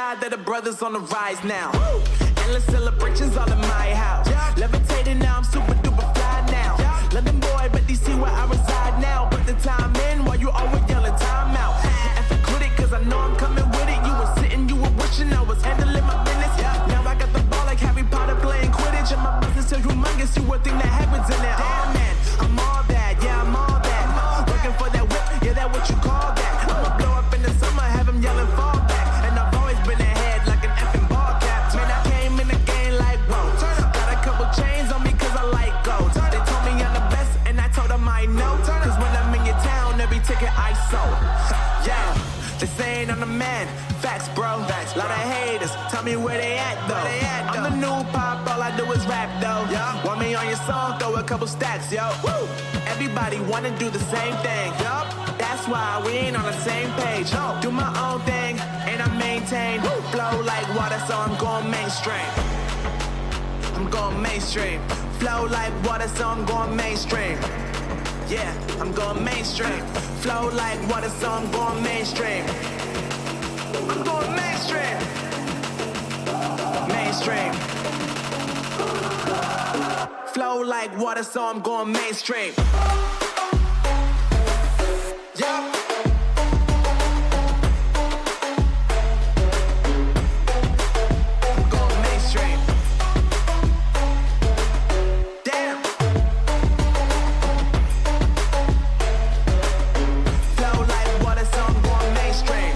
proud that the brothers on the rise now. Endless celebrations all in my house. Levitating now, I'm super duper fly now. London boy, but DC where I reside now. Put the time in while you always yelling time out. And for quit it, cause I know I'm coming with it. You were sitting, you were wishing I was handling my business. Now I got the ball like Harry Potter playing Quidditch. And my business is humongous, you would think that happens in there. Damn man, I'm all that, yeah, I'm all that. Working for that whip, yeah, that what you call that. I'ma blow up in the summer, have them yelling fall back. And I've always been ahead like an effing ball cap. Man, I came in the game like, whoa. Got a couple chains on me cause I like gold. They told me I'm the best and I told them I know. Cause when I'm in your town, every ticket I sold. Yeah, they saying I'm the man. Facts, bro. Facts, lot of haters. Tell me where they at, though. I'm the new pop, all I do is rap, though. Want me on your song, throw a couple stacks, yo. Woo! Everybody wanna do the same thing. That's why we ain't on the same page. Do my own thing, and I maintain. Flow like water, so I'm going mainstream. I'm going mainstream. Flow like water, so I'm going mainstream. Yeah, I'm going mainstream. Flow like water, so I'm going mainstream. I'm going mainstream. Mainstream. Flow like water, so I'm going mainstream. Yeah. I'm going mainstream. Damn. Flow like water, so I'm going mainstream.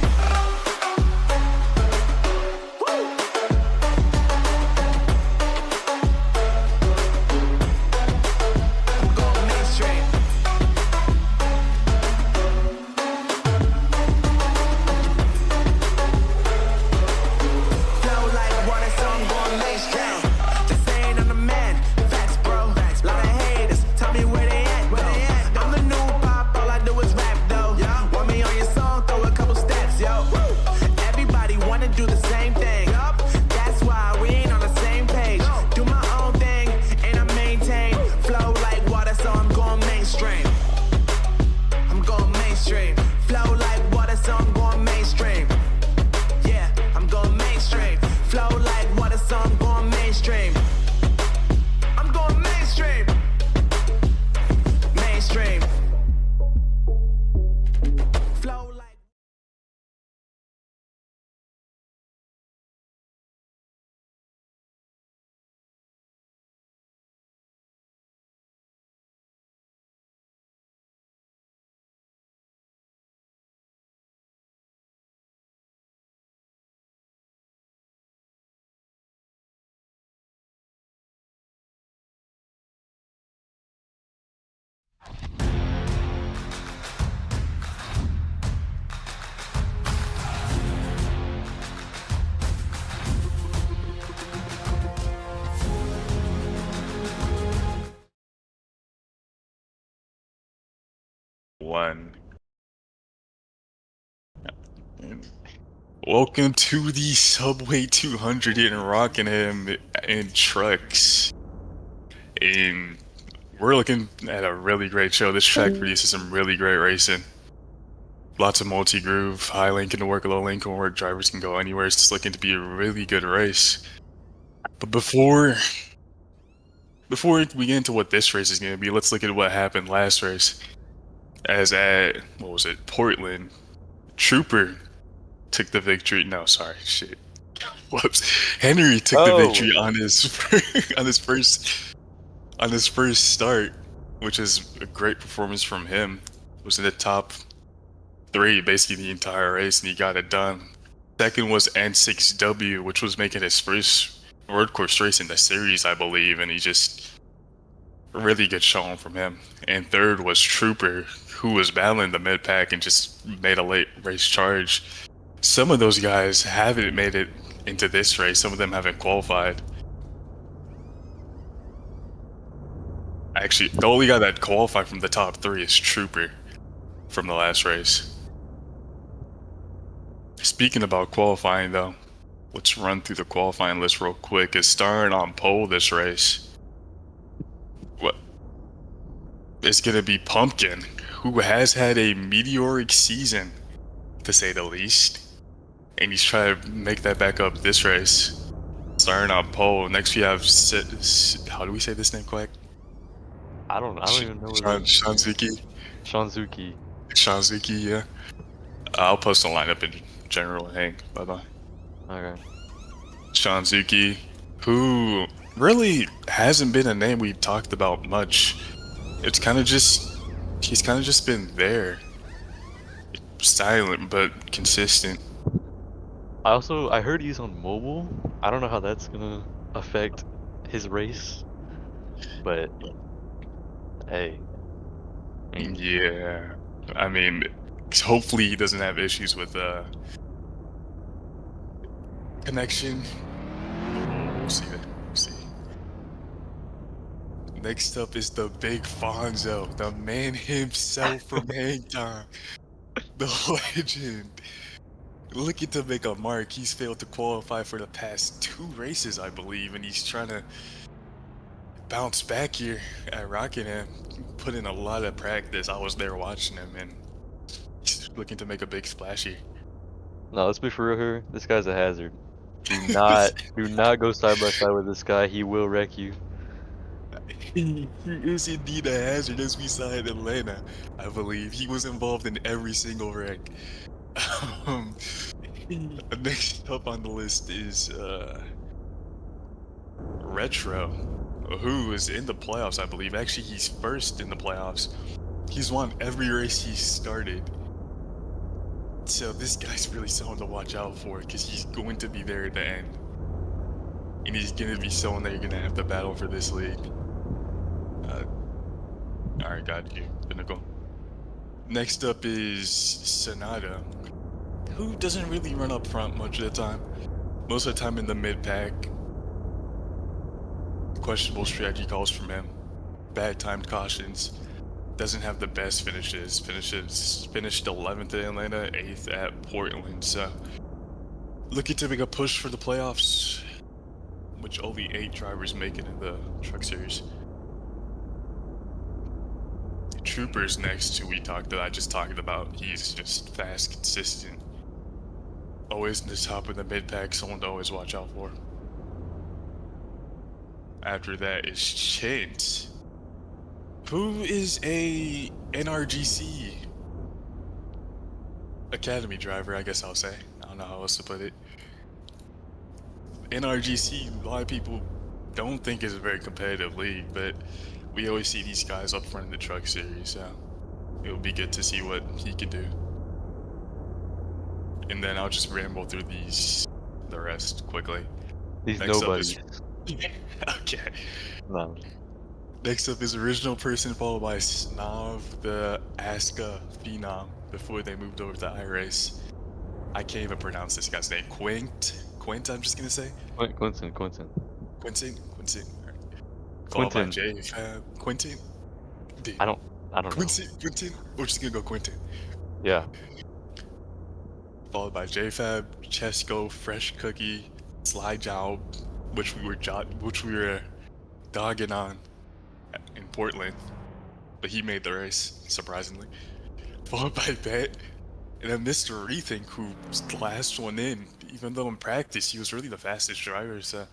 One. Welcome to the Subway 200 in Rockingham in trucks. And we're looking at a really great show. This track produces some really great racing. Lots of multi-groove, high link can work, low link can work, drivers can go anywhere. It's just looking to be a really good race. But before we get into what this race is going to be, let's look at what happened last race. As at, what was it, Portland, Trooper took the victory. No, sorry, shit. Whoops. Henry took the victory on his first start, which is a great performance from him. Was in the top 3 basically the entire race, and he got it done. Second was N6W, which was making his first road course race in the series, I believe, and he just really good showing from him. And third was Trooper, who was battling the mid pack and just made a late race charge. Some of those guys haven't made it into this race. Some of them haven't qualified. Actually, the only guy that qualified from the top 3 is Trooper from the last race. Speaking about qualifying though, let's run through the qualifying list real quick. It's starting on pole this race. What? It's gonna be Pumpkin, who has had a meteoric season, to say the least. and he's trying to make that back up this race. Starting on pole. Next we have how do we say this name, Quack? I don't even know what it is. Shanzuki. Shanzuki. Shanzuki, yeah. I'll post the lineup in general. Hang. Bye bye. Okay. Shanzuki, who really hasn't been a name we've talked about much. It's kind of just he's kind of just been there, silent but consistent. I heard he's on mobile. I don't know how that's gonna affect his race, but hey. I mean, Yeah, I mean, hopefully he doesn't have issues with connection. We'll see. We'll see. Next up is the big Fonzo, the man himself from Hang Time, the legend. Looking to make a mark. He's failed to qualify for the past 2 races, I believe, and he's trying to bounce back here at Rockingham. Put in a lot of practice. I was there watching him, and he's looking to make a big splash here. no, let's be for real here. This guy's a hazard. Do not go side by side with this guy. He will wreck you. He is indeed a hazard, as we saw in Atlanta, I believe. He was involved in every single wreck. Next up on the list is Retro, who is in the playoffs, I believe. Actually, he's first in the playoffs. He's won every race he's started. So this guy's really someone to watch out for, because he's going to be there at the end. And he's going to be someone that you're going to have to battle for this league. Alright, got you, Pinnacle. Next up is Sonata, who doesn't really run up front much of the time. Most of the time in the mid-pack. Questionable strategy calls from him. Bad timed cautions. Doesn't have the best finishes. Finished 11th in Atlanta, 8th at Portland. So looking to make a push for the playoffs, which only 8 drivers make it in the Truck Series. Troopers next, who I just talked about. He's just fast, consistent. Always in the top of the mid-pack, someone to always watch out for. After that is Chint, who is a NRGC Academy driver, I guess I'll say. I don't know how else to put it. NRGC, a lot of people don't think is a very competitive league, but we always see these guys up front in the Truck Series, so it'll be good to see what he can do. And then I'll just ramble through the rest quickly. These Next nobodies. Okay. No. Next up is Original Person, followed by Snav, the Aska Phenom, before they moved over to iRace. I can't even pronounce this guy's name. Quint, I'm just gonna say. Quinton. Quinton. Alright. Followed by Quinton. J-Fab. Quinton? Dude. I don't know. Quinton? We're just gonna go Quinton. Yeah. Followed by J-Fab, Chesco, Fresh Cookie, Sly Job, which we were dogging on in Portland, but he made the race, surprisingly. Followed by Bet, and then Mr. Rethink, who was the last one in, even though in practice he was really the fastest driver, so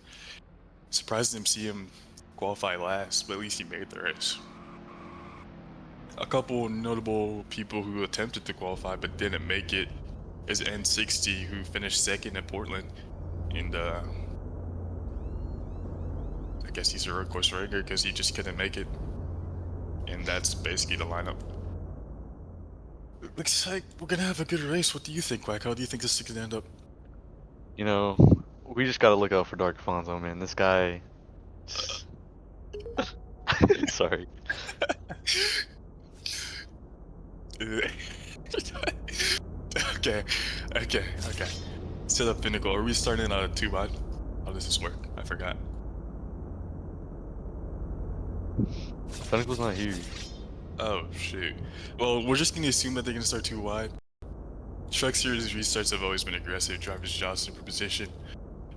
surprised to see him qualify last, but at least he made the race. A couple notable people who attempted to qualify but didn't make it is N60, who finished second at Portland, and I guess he's a road course regular because he just couldn't make it. And that's basically the lineup. Looks like we're gonna have a good race. What do you think, Quack? How do you think this is gonna end up? You know, we just gotta look out for Dark Fonzo, man. This guy. Sorry. Okay. Set up Pinnacle. Are we starting on a 2 wide? How does this work? I forgot. Pinnacle's not here. Oh shoot. Well, we're just gonna assume that they're gonna start 2 wide. Truck Series restarts have always been aggressive, drivers jostling for position.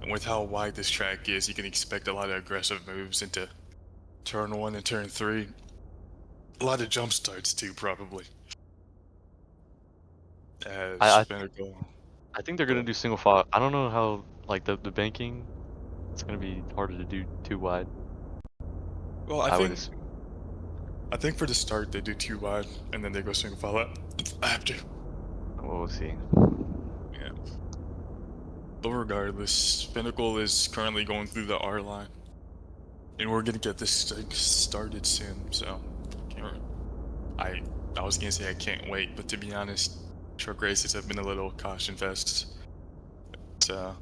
And with how wide this track is, you can expect a lot of aggressive moves into turn 1 and turn 3. A lot of jump starts too, probably. As Pinnacle I think they're gonna do single file. I don't know how like the banking. It's gonna be harder to do too wide. Well, I would assume. I think for the start they do 2 wide and then they go single file out after. We'll see. Yeah. But regardless, Pinnacle is currently going through the R line, and we're gonna get this thing started soon. So, I was gonna say I can't wait, but to be honest, truck races have been a little caution fests. So,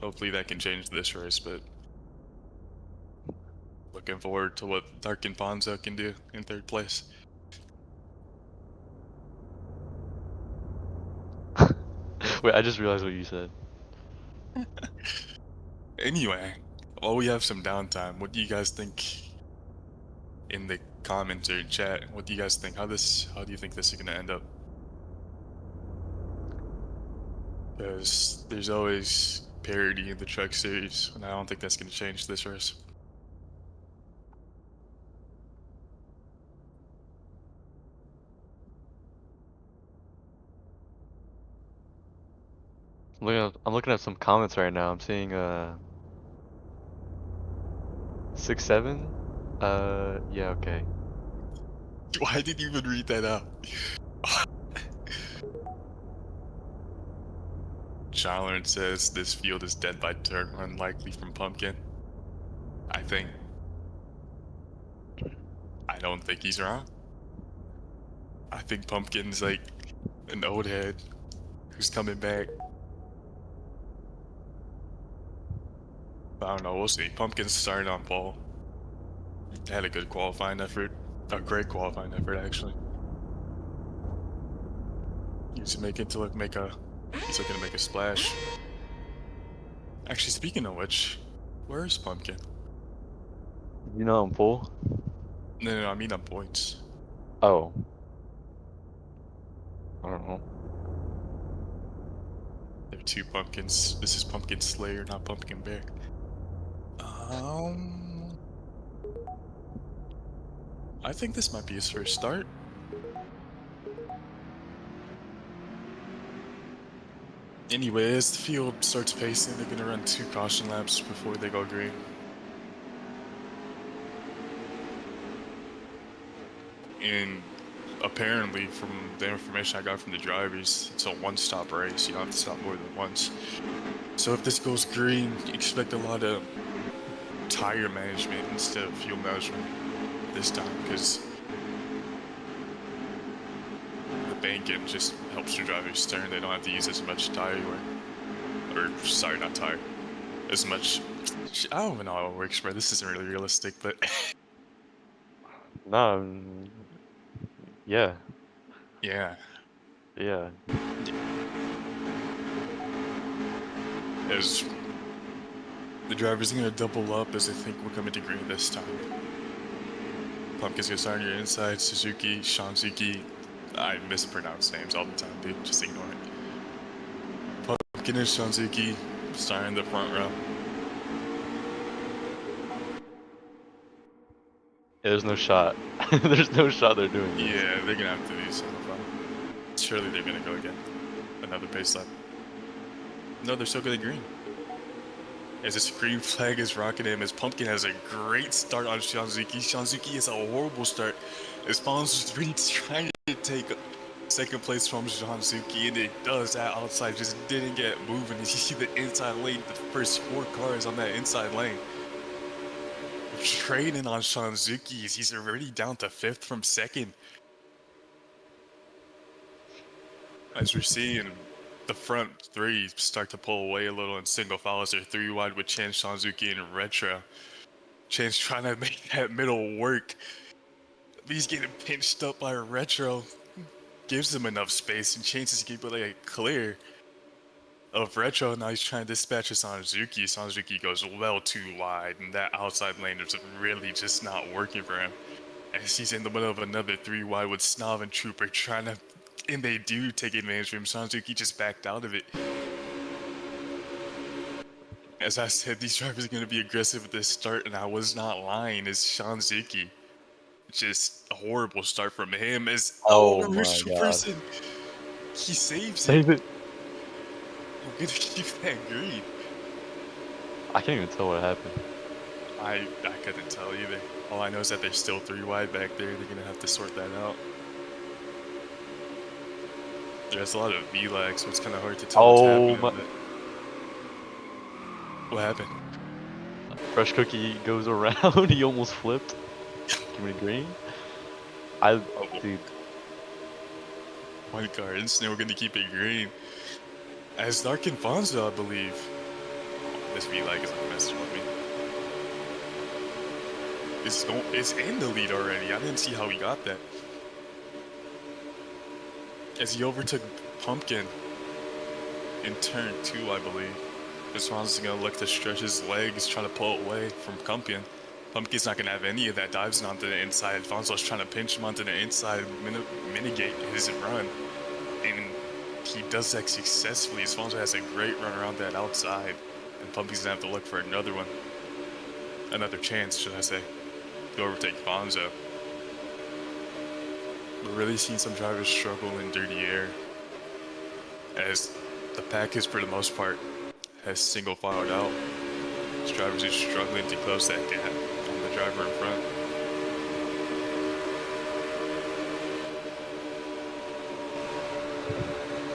hopefully that can change this race. But looking forward to what Dark and Bonzo can do in 3rd place. Wait, I just realized what you said. Anyway, while we have some downtime, what do you guys think in the comments or chat? What do you guys think? How do you think this is gonna end up? Because there's always parity in the truck series, and I don't think that's gonna change this race. I'm looking at some comments right now. I'm seeing 6-7. Yeah, okay. Why did you even read that out? Charlern says this field is dead by turn one, likely from Pumpkin. I don't think he's wrong. I think Pumpkin's like an old head who's coming back. I don't know, we'll see. Pumpkin's starting on pole. Had a good qualifying effort. A great qualifying effort, actually. He's looking to make a splash. Actually, speaking of which, where's Pumpkin? You know I'm full. No, I mean on points. Oh. I don't know. There are 2 Pumpkins. This is Pumpkin Slayer, not Pumpkin Bear. I think this might be his first start. Anyway, as the field starts pacing, they're gonna run 2 caution laps before they go green. And apparently, from the information I got from the drivers, it's a 1-stop race. You don't have to stop more than once. So if this goes green, expect a lot of tire management instead of fuel management this time, because the banking just helps the drivers turn. They don't have to use as much tire sorry, not tire. As much. I don't even know how it works, bro. This isn't really realistic, but No. Yeah. yeah. Yeah. As the driver's gonna double up as they think we're coming to green this time. Pumpkin's gonna start on your inside, Suzuki, Shanzuki. I mispronounce names all the time, dude. Just ignore it. Pumpkin and Shanzuki starting the front row. There's no shot. There's no shot they're doing this. Yeah, they're gonna have to do something. Surely they're gonna go again. Another pace lap. No, they're still gonna green. As this green flag is Rockingham, as Pumpkin has a great start on Shanzuki. Shanzuki has a horrible start. As Bonzo's trying to take 2nd place from Shanzuki, and it does. That outside just didn't get moving. And you see the inside lane, the first 4 cars on that inside lane. Trading on Shanzuki as he's already down to 5th from 2nd. As we're seeing the front 3 start to pull away a little in single file as they're 3 wide with Chance, Shanzuki, and Retro. Chance trying to make that middle work. He's getting pinched up by Retro. Gives him enough space, and Chance is getting like a clear of Retro. Now he's trying to dispatch Shanzuki. Shanzuki goes well too wide, and that outside lane is really just not working for him. As he's in the middle of another 3 wide with Snav and Trooper trying to, and they do take advantage of him. Shanzuki just backed out of it. As I said, these drivers are going to be aggressive at this start, and I was not lying. As Shanzuki, just a horrible start from him. As Oh my Rich God. person, he saves it. Save it. We're gonna keep that green. I can't even tell what happened. I couldn't tell either. All I know is that they're still 3 wide back there. They're gonna have to sort that out. There's a lot of V-lag, so it's kind of hard to tell what's happening. My... But... What happened? Fresh Cookie goes around. He almost flipped. Give me green. Dude. White card. Instantly, we're gonna keep it green. As Dark Fonzo, I believe. This V-lag is messing with me. It's in the lead already. I didn't see how he got that. As he overtook Pumpkin in turn 2, I believe. This one's gonna look to stretch his legs, trying to pull away from Pumpkin. Pumpkin's not gonna have any of that. Dives onto the inside. Fonzo's trying to pinch him onto the inside, mitigate his run. And he does that successfully. Fonzo has a great run around that outside. And Pumpkin's gonna have to look for another one. Another chance, should I say, to overtake Fonzo. We're really seeing some drivers struggle in dirty air, as the pack is, for the most part, has single filed out. These drivers are struggling to close that gap on the driver in front.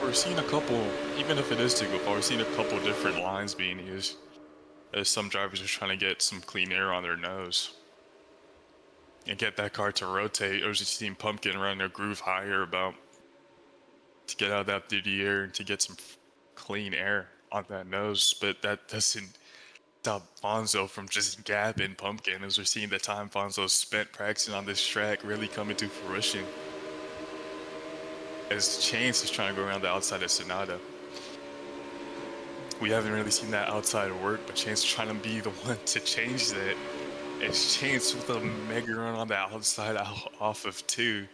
We're seeing a couple, even if it is to go far, we're seeing a couple different lines being used, as some drivers are trying to get some clean air on their nose and get that car to rotate. I was just seeing Pumpkin run a groove higher about to get out of that dirty air and to get some clean air on that nose, but that doesn't stop Fonzo from just gapping Pumpkin, as we're seeing the time Fonzo spent practicing on this track really coming to fruition. As Chance is trying to go around the outside of Sonata. We haven't really seen that outside work, but Chance trying to be the one to change that. As Chance with a mega run on the outside off of 2.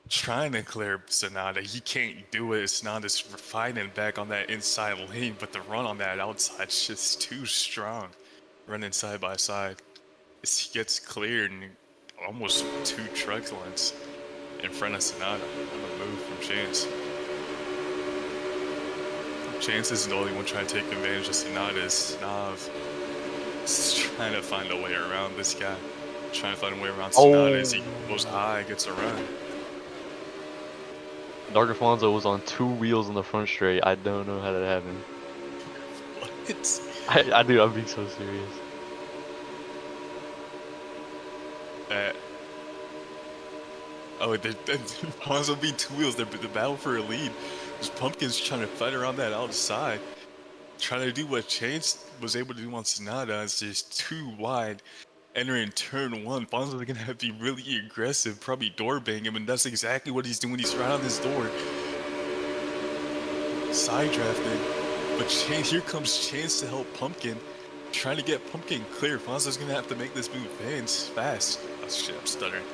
Trying to clear Sonata. He can't do it. Sonata's fighting back on that inside lane, but the run on that outside is just too strong. Running side by side. As he gets cleared and almost 2 truck lengths in front of Sonata on the move from Chance. Chance isn't the only one trying to take advantage of Sonata's. Nav is trying to find a way around this guy. Trying to find a way around Sonata as he goes high, gets a run. Dark Fonzo was on 2 wheels in the front straight. I don't know how that happened. What? I do. I'm being so serious. Fonzo beat 2 wheels. The battle for a lead. This Pumpkin's trying to fight around that outside. Trying to do what Chance was able to do on Sonata. It's just too wide. Entering turn 1, Fonzo's gonna have to be really aggressive, probably door bang him, and that's exactly what he's doing. He's right on his door. Side drafting. But here comes Chance to help Pumpkin. Trying to get Pumpkin clear. Fonzo's gonna have to make this move fast. Oh shit, I'm stuttering.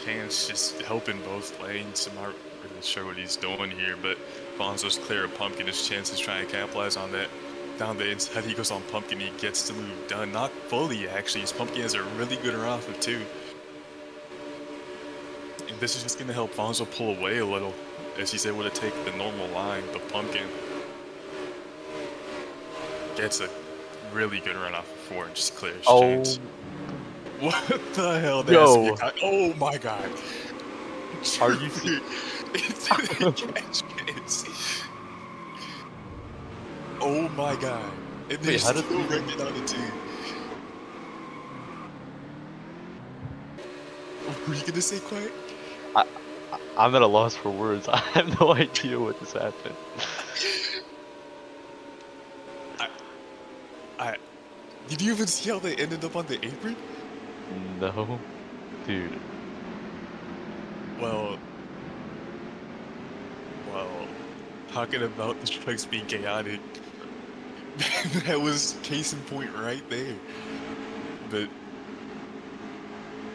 Chance just helping both lanes. I'm not really sure what he's doing here, but Fonzo's clear of Pumpkin. His Chance is trying to capitalize on that. Down the inside, he goes on Pumpkin, he gets the move done. Not fully, actually. His Pumpkin has a really good run off of 2. And this is just going to help Fonzo pull away a little, as he's able to take the normal line. But Pumpkin gets a really good run off of 4 and just clears Chance. What the hell? Yo. Oh my god. Are you serious? Oh my god. And they're Wait, how did still wrecking on the 2. What were you gonna say, Quiet? I'm at a loss for words. I have no idea what just happened. Did you even see how they ended up on the apron? No. Dude. Well, talking about the trucks being chaotic, that was case in point right there. But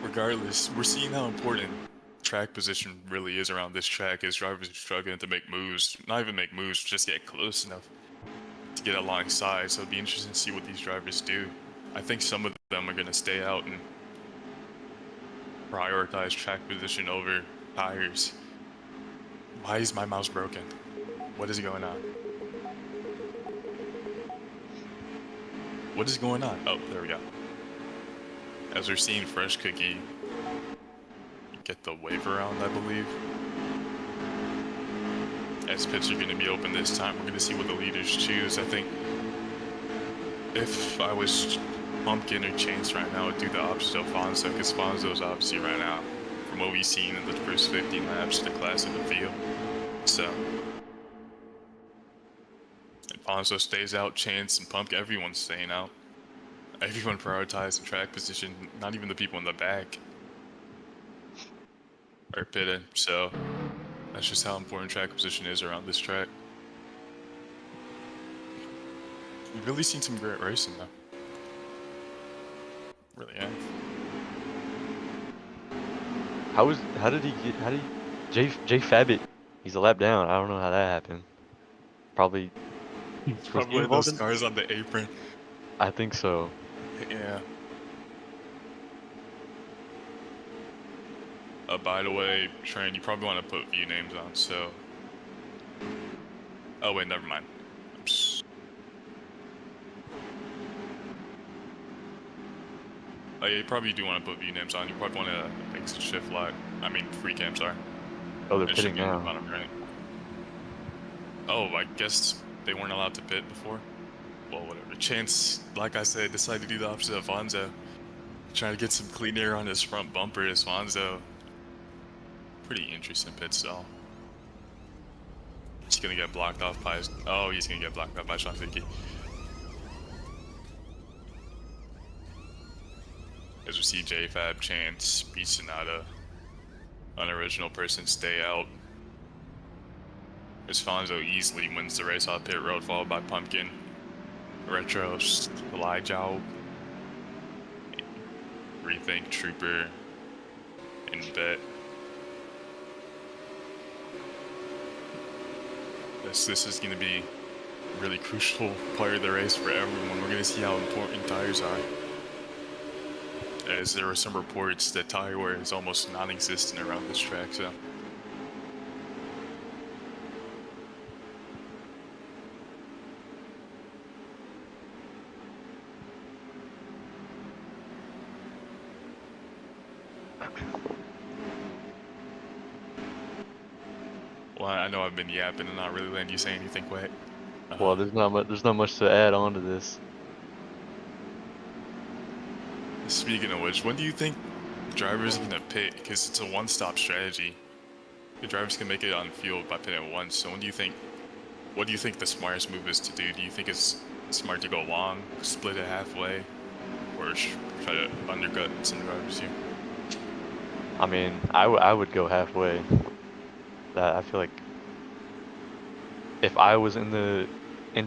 regardless, we're seeing how important track position really is around this track, as drivers are struggling to make moves. Not even make moves, just get close enough to get alongside. So it'll be interesting to see what these drivers do. I think some of them are going to stay out and prioritize track position over tires. Why is my mouse broken? What is going on? What is going on? Oh, there we go. As we're seeing Fresh Cookie get the wave around, I believe. As pits are going to be open this time, we're going to see what the leaders choose. I think if I was Pumpkin or Chance right now, I would do the opposite of Fonzo, because Fonzo's obviously right now, from what we've seen in the first 15 laps, the class of the field. So, if Fonzo stays out, Chance and Pumpkin, everyone's staying out. Everyone prioritized the track position, not even the people in the back are pitted, so that's just how important track position is around this track. We've really seen some great racing though. Really have. How did he Jay Fabbit, he's a lap down. I don't know how that happened. Probably Probably those scars on the apron. I think so. Yeah. By the way, Train, you probably want to put view names on, so... Oh wait, never mind. Oh yeah, you probably do want to put view names on. You probably want to exit shift lag. I mean, free cam, sorry. Oh, they're It should pitting be on the now. bottom right. Oh, I guess they weren't allowed to pit before? Well, whatever. Chance, like I said, decided to do the opposite of Fonzo. Trying to get some clean air on his front bumper as Fonzo. Pretty interesting pit stall. He's gonna get blocked off by his... Oh, he's gonna get blocked off by Sean Vicky. As we see JFab, Chance, beat Sonata. Unoriginal person stay out. As Fonzo easily wins the race off pit road, followed by Pumpkin, Retro, Elijah, Rethink, Trooper, and Bet. This is going to be a really crucial part of the race for everyone. We're going to see how important tires are. As there were some reports that tire wear is almost non-existent around this track, so... Well, I know I've been yapping and not really letting you say anything quick. Well, there's not much to add on to this. Speaking of which, when do you think drivers are gonna pit? Because it's a one-stop strategy. The drivers can make it on field by pitting once. So when do you think? What do you think the smartest move is to do? Do you think it's smart to go long, split it halfway, or try to undercut some drivers here? I mean, I would go halfway. I feel like if I was in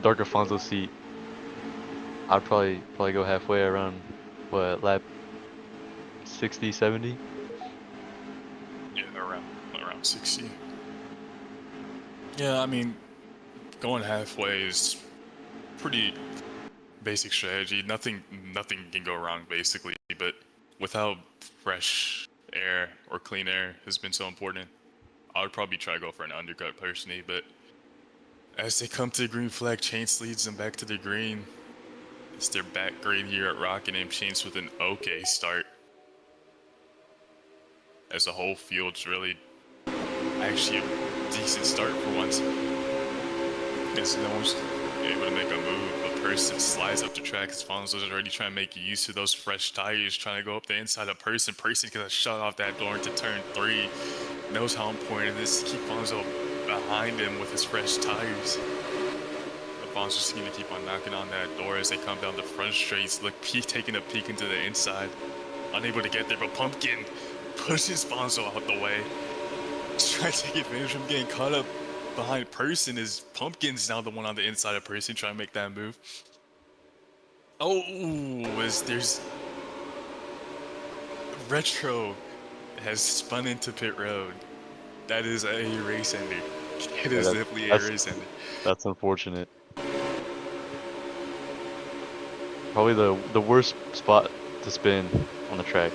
Dark Alfonso's seat, I'd probably go halfway around what, lap 60, 70? Yeah, around 60. Yeah, I mean, going halfway is pretty basic strategy. Nothing can go wrong basically, but with how fresh air or clean air has been so important, I would probably try to go for an undercut personally, but as they come to the green flag, Chance leads them back to the green. It's their back green here at Rockingham. Chance with an okay start. As the whole field's really actually a decent start for once. As no one's able to make a move, but Person slides up the track as Fonzo's already trying to make use of those fresh tires, trying to go up the inside of Person. Person gonna shut off that door into turn 3. Knows how important it is to keep Fonzo behind him with his fresh tires. But Fonzo's just gonna keep on knocking on that door as they come down the front straights. Look, taking a peek into the inside. Unable to get there, but Pumpkin pushes Fonzo out the way. Just trying to take advantage of him getting caught up behind Person as Pumpkin's now the one on the inside of Person trying to make that move. Oh, as there's... Retro has spun into pit road. That is a race ender. It is definitely a race ender. That's unfortunate. Probably the worst spot to spin on the track.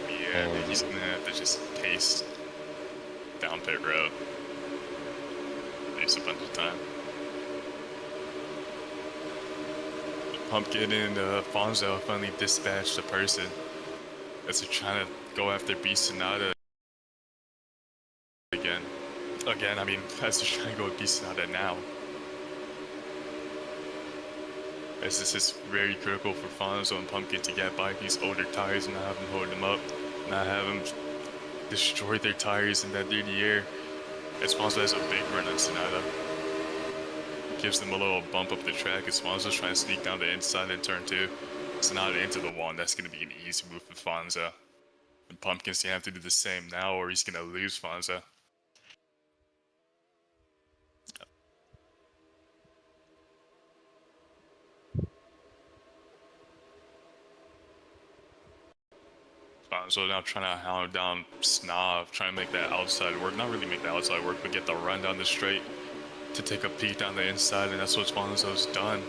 Yeah, he's gonna have to just pace down pit road. saves a bunch of time. Pumpkin and Fonzo finally dispatched a person as they're trying to go after Beast Sonata again. I mean, as they're trying to go with Beast Sonata now. As this is very critical for Fonzo and Pumpkin to get by these older tires and not have them hold them up, not have them destroy their tires in that dirty air. As Fonzo has a big run on Sonata. Gives them a little bump up the track as Fonzo's trying to sneak down the inside in turn 2. Sonata into the wall, and that's going to be an easy move for Fonzo. And Pumpkin's going to have to do the same now or he's going to lose Fonzo. Fonzo now trying to hound down Snob, trying to make that outside work. Not really make the outside work, but get the run down the straight to take a peek down the inside, and that's what Fonzo's done.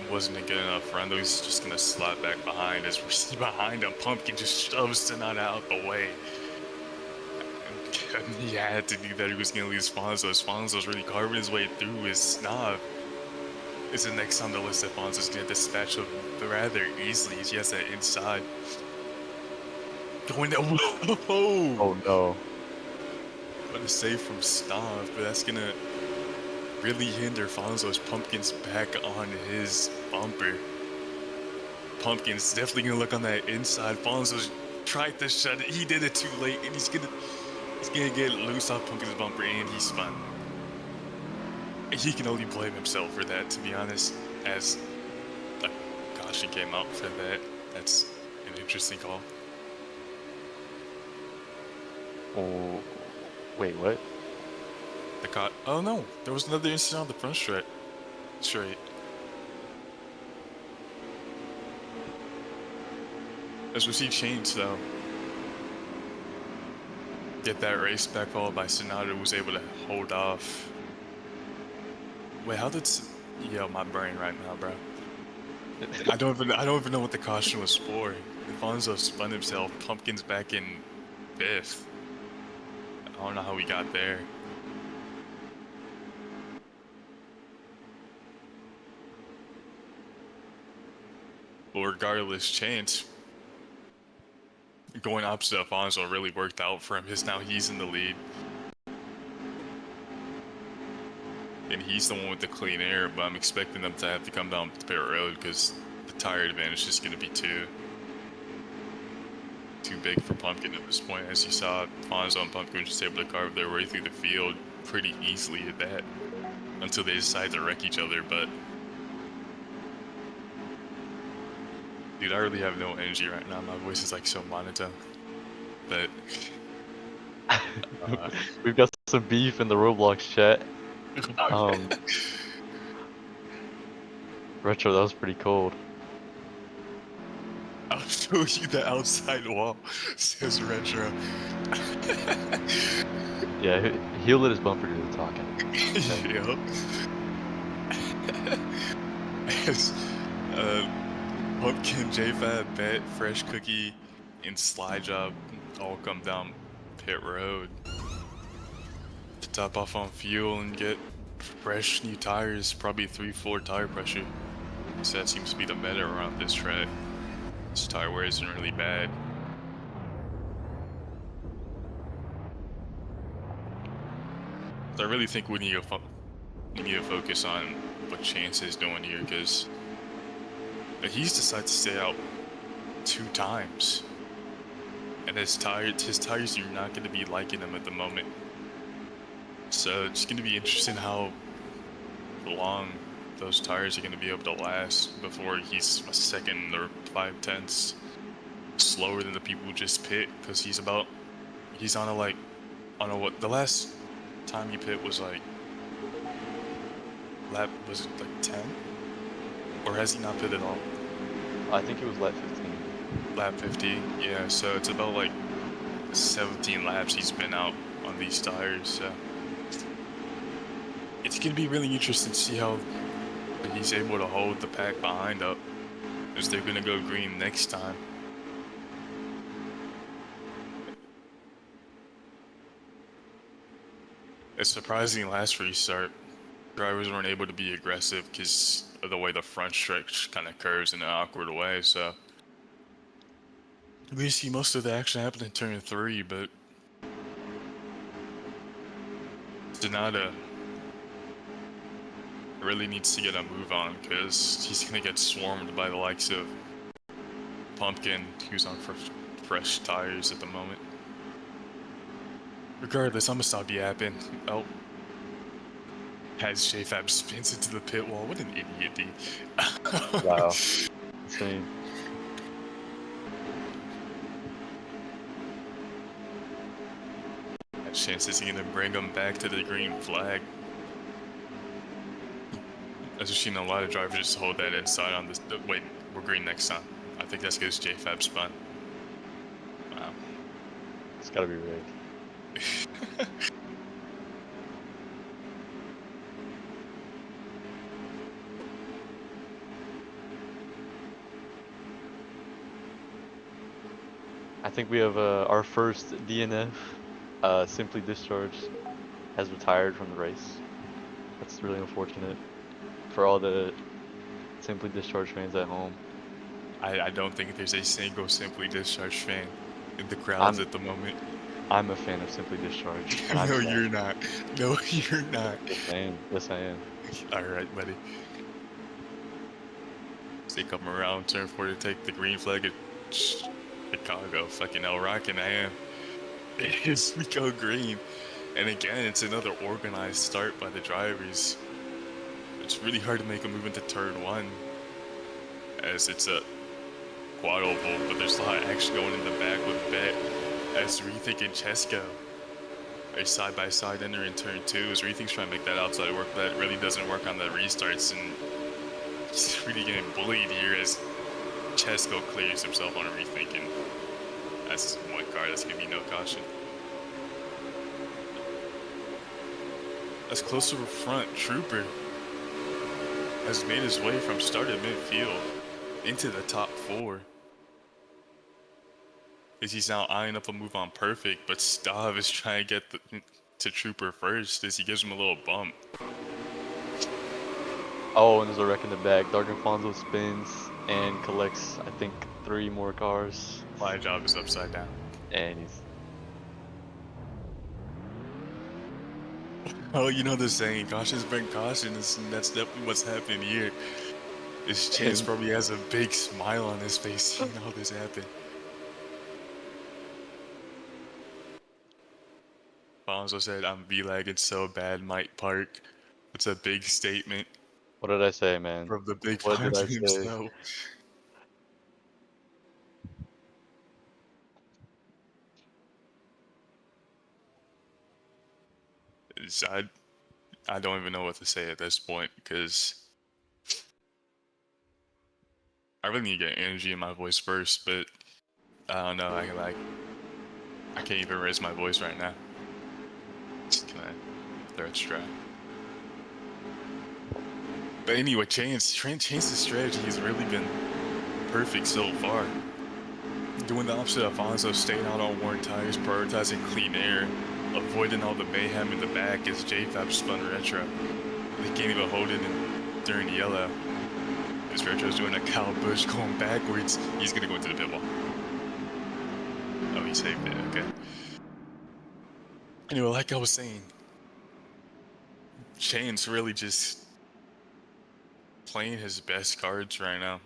It wasn't a good enough run, though. He's just gonna slap back behind as we're behind him. Pumpkin just shoves Sonata out the way. And he had to do that. He was gonna lose Fonzo. As Fonzo's really carving his way through his Snob. Is the next on the list that Fonzo's gonna dispatch him rather easily. He has that inside. Going there. Whoa! Oh no. What a save from Snob, but that's gonna really hinder Fonzo's Pumpkin's back on his bumper. Pumpkin's definitely gonna look on that inside. Fonzo's tried to shut it. He did it too late, and he's gonna get loose off Pumpkin's bumper, and he spun. He can only blame himself for that, to be honest, as a caution came out for that. That's an interesting call. Oh. Wait, what? Oh no, there was another incident on the front straight. As we see Chains though get that race back, followed by Sonata, was able to hold off. Wait, how did? Yo, my brain right now, bro. I don't even know what the caution was for. Fonzo spun himself. Pumpkin's back in 5th. I don't know how we got there. But regardless, Chance going opposite Alfonso really worked out for him. Now he's in the lead. And he's the one with the clean air, but I'm expecting them to have to come down the pit road because the tire advantage is going to be too big for Pumpkin at this point. As you saw, Fonzo and Pumpkin just able to carve their way through the field pretty easily at that until they decide to wreck each other. But dude, I really have no energy right now. My voice is like so monotone. But we've got some beef in the Roblox chat. Retro, that was pretty cold. I'll show you the outside wall, says Retro. Yeah, he'll let his bumper do the talking. Yep. As Pumpkin, J-Fab, Bet, Fresh Cookie, and Slide Job all come down pit road to top off on fuel and get fresh new tires, probably 3-4 tire pressure. So that seems to be the meta around this track. This tire wear isn't really bad. So I really think we need to focus on what Chance is doing here, because he's decided to stay out 2 times. And his tires are not going to be liking him at the moment. So it's going to be interesting how long those tires are going to be able to last before he's a second or 5/10 slower than the people who just pit, because he's on a like, I don't know what, the last time he pit was like, was it like 10? Or has he not pit at all? I think it was lap 15. Lap 50, yeah, so it's about like 17 laps he's been out on these tires, so it's gonna be really interesting to see how he's able to hold the pack behind up, as they're gonna go green next time. It's surprising last restart, drivers weren't able to be aggressive because of the way the front stretch kind of curves in an awkward way, so we see most of the action happen in turn 3, but Donata really needs to get a move on because he's going to get swarmed by the likes of Pumpkin, who's on fresh tires at the moment. Regardless, I'm gonna stop yapping. Oh. As JFab spins into the pit wall. What an idiot, dude. Wow. Insane. That chance is gonna bring him back to the green flag. As we've seen a lot of drivers just hold that inside on this. Wait, we're green next time. I think that's because JFab spun. Wow. It's gotta be rigged. I think we have our first DNF, Simply Discharged, has retired from the race. That's really unfortunate for all the Simply Discharged fans at home. I don't think there's a single Simply Discharged fan in the crowds at the moment. I'm a fan of Simply Discharged. No, you're not. No, you're not. Yes, I am. Yes, I am. Alright, buddy. As they come around turn 4 to take the green flag at Chicago, fucking Rockingham. We go green. And again, it's another organized start by the drivers. It's really hard to make a move into turn 1, as it's a quad oval, but there's a lot of action going in the back with Bet, as Rethink and Chesko are side by side entering turn 2, as Rethink's trying to make that outside work, but that really doesn't work on the restarts, and he's really getting bullied here as Chesko clears himself on a Rethink, and that's one car that's gonna be no caution. As close to the front, Trooper has made his way from start at midfield into the top 4. As he's now eyeing up a move on Perfect, but Stav is trying to get to Trooper first as he gives him a little bump. Oh, and there's a wreck in the back. Dark Alfonso spins and collects, I think, 3 more cars. My job is upside down. And he's... Oh, you know the saying, caution's been caution, and that's definitely what's happening here. This Chance probably has a big smile on his face seeing all this happen. Alfonso said, I'm V-lagging so bad, might park. It's a big statement. What did I say, man? From the big What did I say? himself. I don't even know what to say at this point, because I really need to get energy in my voice first, but I don't know, I can't even raise my voice right now. Just gonna throat dry. But anyway, Chance's strategy has really been perfect so far. Doing the opposite of Alfonso, staying out on worn tires, prioritizing clean air, avoiding all the mayhem in the back as JFab spun Retro. They can't even hold it during the yellow. As Retro's doing a Kyle Busch going backwards, he's gonna go into the pit wall. Oh, he saved it, okay. Anyway, like I was saying, Chance really just playing his best cards right now.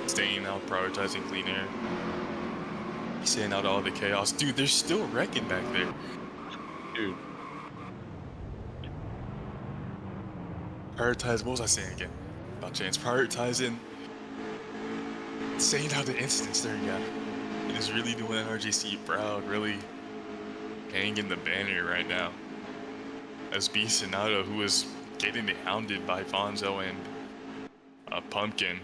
Staying out, prioritizing clean air. He's staying out all the chaos. Dude, there's still wrecking back there. Dude. Prioritize, what was I saying again? About Chance. Prioritizing, staying out the instance, there you go. It is really doing RJC proud, really hanging the banner right now. As B. Sonato, who is getting hounded by Fonzo and Pumpkin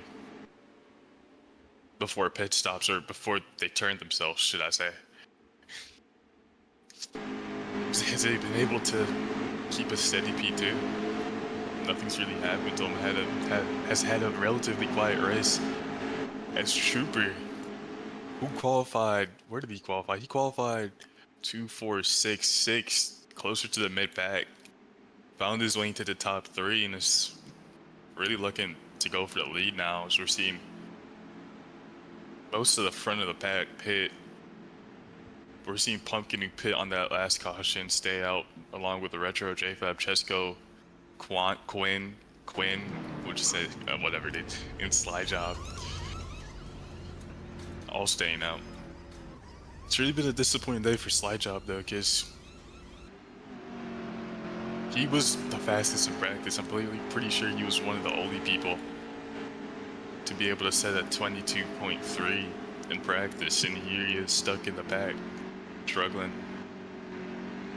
before pit stops, or before they turn themselves, should I say. Has they been able to keep a steady P2? Nothing's really happened to him. Has had a relatively quiet race. As Trooper, who qualified, where did he qualify? He qualified 2-4-6-6, closer to the mid pack. Found his way into the top 3 and is really looking to go for the lead now, as we're seeing most of the front of the pack pit. We're seeing Pumpkin and Pit on that last caution stay out, along with the Retro, JFab, Chesco, Quinn, which say whatever dude, and Sly Job, all staying out. It's really been a disappointing day for Sly Job though, because he was the fastest in practice. I'm pretty sure he was one of the only people to be able to set at 22.3 in practice, and here he is stuck in the pack, struggling.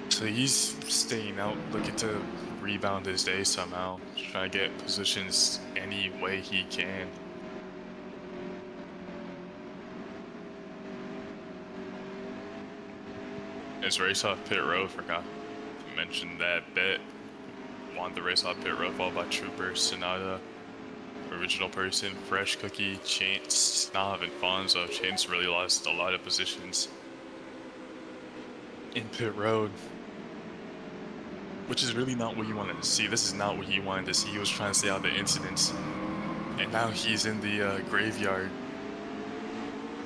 So he's staying out, looking to rebound his day somehow, trying to get positions any way he can. His race off pit road, forgot to mention that bit. Won the race off pit road, followed by Trooper, Sonata, Original Person, Fresh Cookie, Chance, Snav, and Fonzo. Chance really lost a lot of positions in pit road, which is really not what you wanted to see. This is not what he wanted to see. He was trying to stay out of the incidents, and now he's in the graveyard.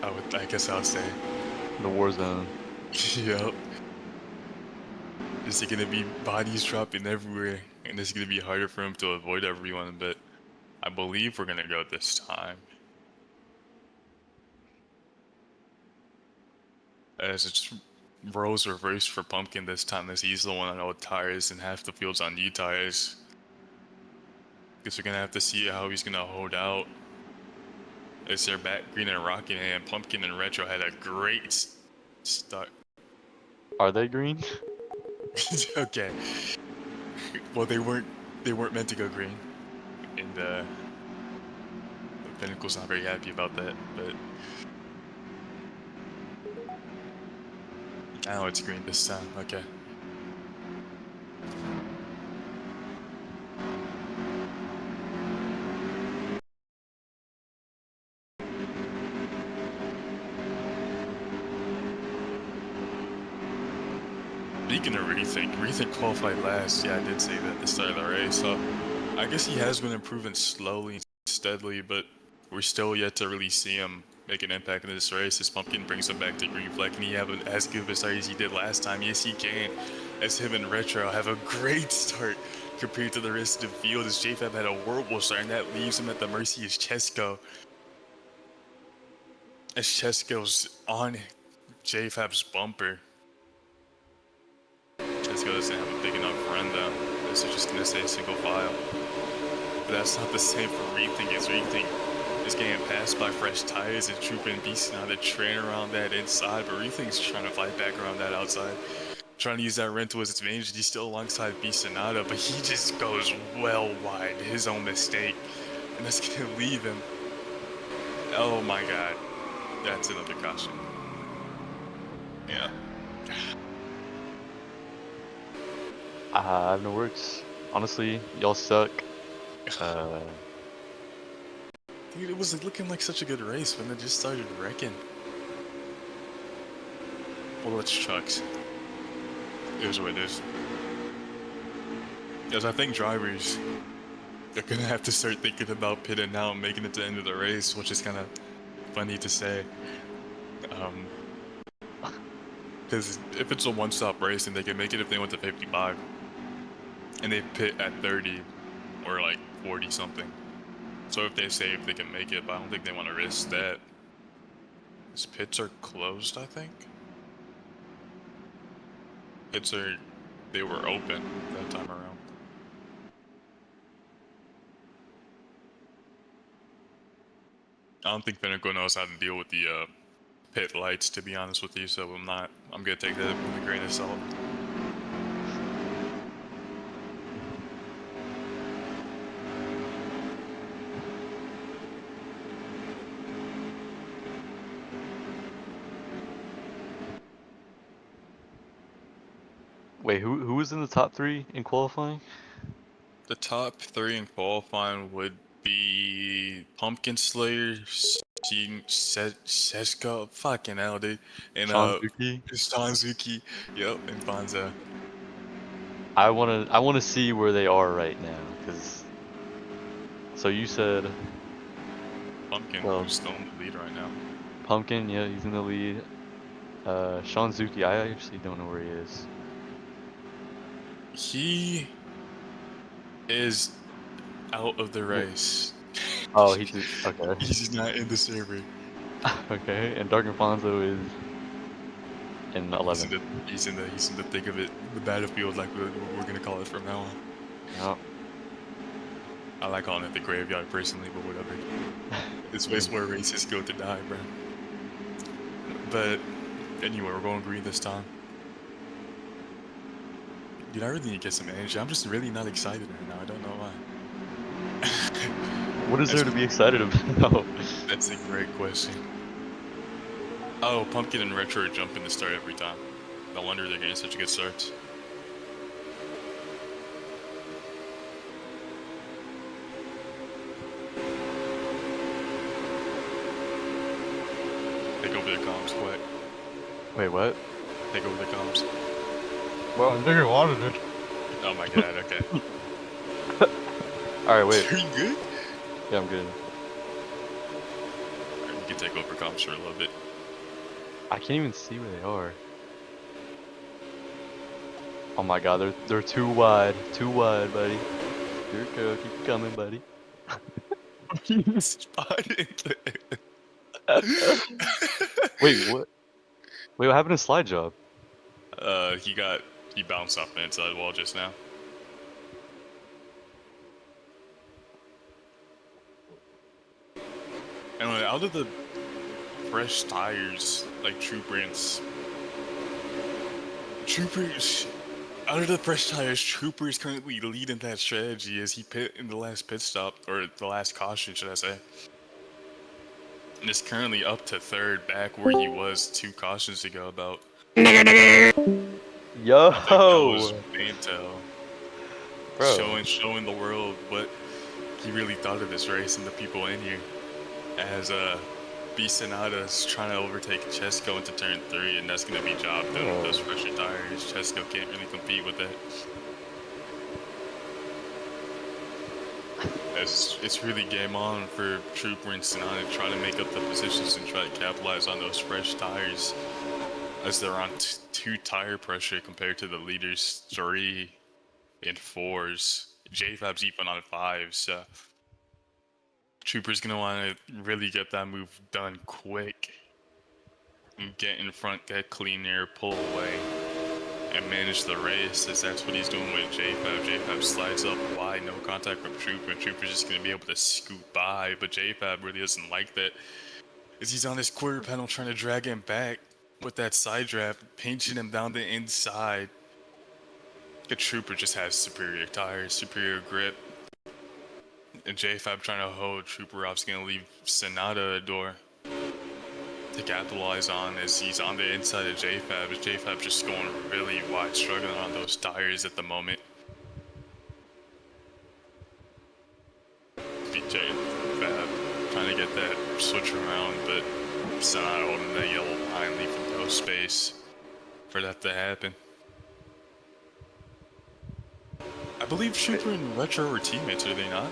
I guess I would say The war zone. Yep. There's gonna be bodies dropping everywhere, and it's gonna be harder for him to avoid everyone, but I believe we're gonna go this time. As it's roles reversed for Pumpkin this time, as he's the one on old tires and half the field's on new tires. Guess we're gonna have to see how he's gonna hold out. As they're back green and Rockingham, Pumpkin and Retro had a great start. Are they green? Okay. Well, they weren't meant to go green, and the Pinnacle's not very happy about that. But now it's green this time. Okay. Speaking of Rethink qualified last. Yeah, I did say that at the start of the race. So I guess he has been improving slowly and steadily, but we're still yet to really see him make an impact in this race. As Pumpkin brings him back to green flag. Can he have as good of a start as he did last time? Yes, he can. As him and Retro have a great start compared to the rest of the field. As JFab had a horrible start, and that leaves him at the mercy of Chesco. As Chesco's on JFab's bumper. Chesco doesn't have a big enough run though. This is just gonna stay single file. But that's not the same for Rethink, as Rethink is getting passed by fresh tires and Trooper and Beast now to train around that inside, but Rethink's trying to fight back around that outside. Trying to use that rent to his advantage. He's still alongside Beast Sonata, but he just goes well wide. His own mistake. And that's gonna leave him. Oh my god. That's another caution. Yeah. I have no words. Honestly, y'all suck. Dude, it was looking like such a good race when it just started wrecking. Well, it's Chucks. It is what it is. Because I think drivers, they're gonna have to start thinking about pitting now and making it to the end of the race, which is kind of funny to say. Because if it's a one-stop race and they can make it if they went to 55, and they pit at 30 or like 40 something. So if they save, they can make it, but I don't think they want to risk that. These pits are closed, I think. They were open that time around. I don't think Pinnacle knows how to deal with the pit lights, to be honest with you, so I'm gonna take that with a grain of salt. Wait, who was in the top 3 in qualifying? The top 3 in qualifying would be Pumpkin Slayer, Seska, fucking hell, dude, and Shanzuki? Shanzuki, yep, and Bonza. I wanna see where they are right now, cause. So you said Pumpkin, Well- who's still in the lead right now. Pumpkin, yeah, he's in the lead. Sean Zuki, I actually don't know where he is. He is out of the race. Oh, he did. Okay. He's not in the server. Okay, and Dark Alfonso is in 11. He's in the thick of it, the battlefield, like we're gonna call it from now on. Oh. I like calling it the graveyard personally, but whatever. This place where races go to die, bro. But anyway, we're going green this time. Dude, I really need to get some energy. I'm just really not excited right now. I don't know why. What is there to be excited about? That's a great question. Oh, Pumpkin and Retro are jumping the start every time. No wonder they're getting such a good start. Take over the comms, quick. Wait, what? Take over the comms. Well, I think I wanted it. Oh my god, okay. Alright, wait. Are you good? Yeah, I'm good. Alright, you can take over comms for a little bit. I can't even see where they are. Oh my god, they're too wide. Too wide, buddy. Here it goes. Keep coming, buddy. You spotted it. Wait, what? Wait, what happened to Slide Job? He bounced off the inside wall just now. Anyway, out of the fresh tires, like Troopers, out of the fresh tires, Trooper is currently leading that strategy as he pit in the last pit stop, or the last caution, should I say. And is currently up to third, back where he was 2 cautions ago, about. Yo! I think that was Bantel. Bro. Showing the world what he really thought of this race and the people in here. As B Sonata's trying to overtake Chesko into turn 3, and that's gonna be job done with those fresher tires. Chesko can't really compete with that. It's really game on for Trooper and Sonata trying to make up the positions and try to capitalize on those fresh tires, as they're on 2 tire pressure compared to the leaders 3 and 4s. JFab's even on 5s, so Trooper's gonna want to really get that move done quick. And get in front, get clean air, pull away, and manage the race, as that's what he's doing with JFab. JFab slides up wide, no contact from Trooper, and Trooper's just gonna be able to scoot by, but JFab really doesn't like that, as he's on his quarter panel trying to drag him back with that side draft, pinching him down the inside. The Trooper just has superior tires, superior grip. And JFab trying to hold Trooper off's gonna leave Sonata a door to capitalize on, as he's on the inside of JFab, as JFab just going really wide, struggling on those tires at the moment. JFab trying to get that switch around, but Sonata holding that yellow line, leaving no space for that to happen. I believe Trooper and Retro are teammates, are they not?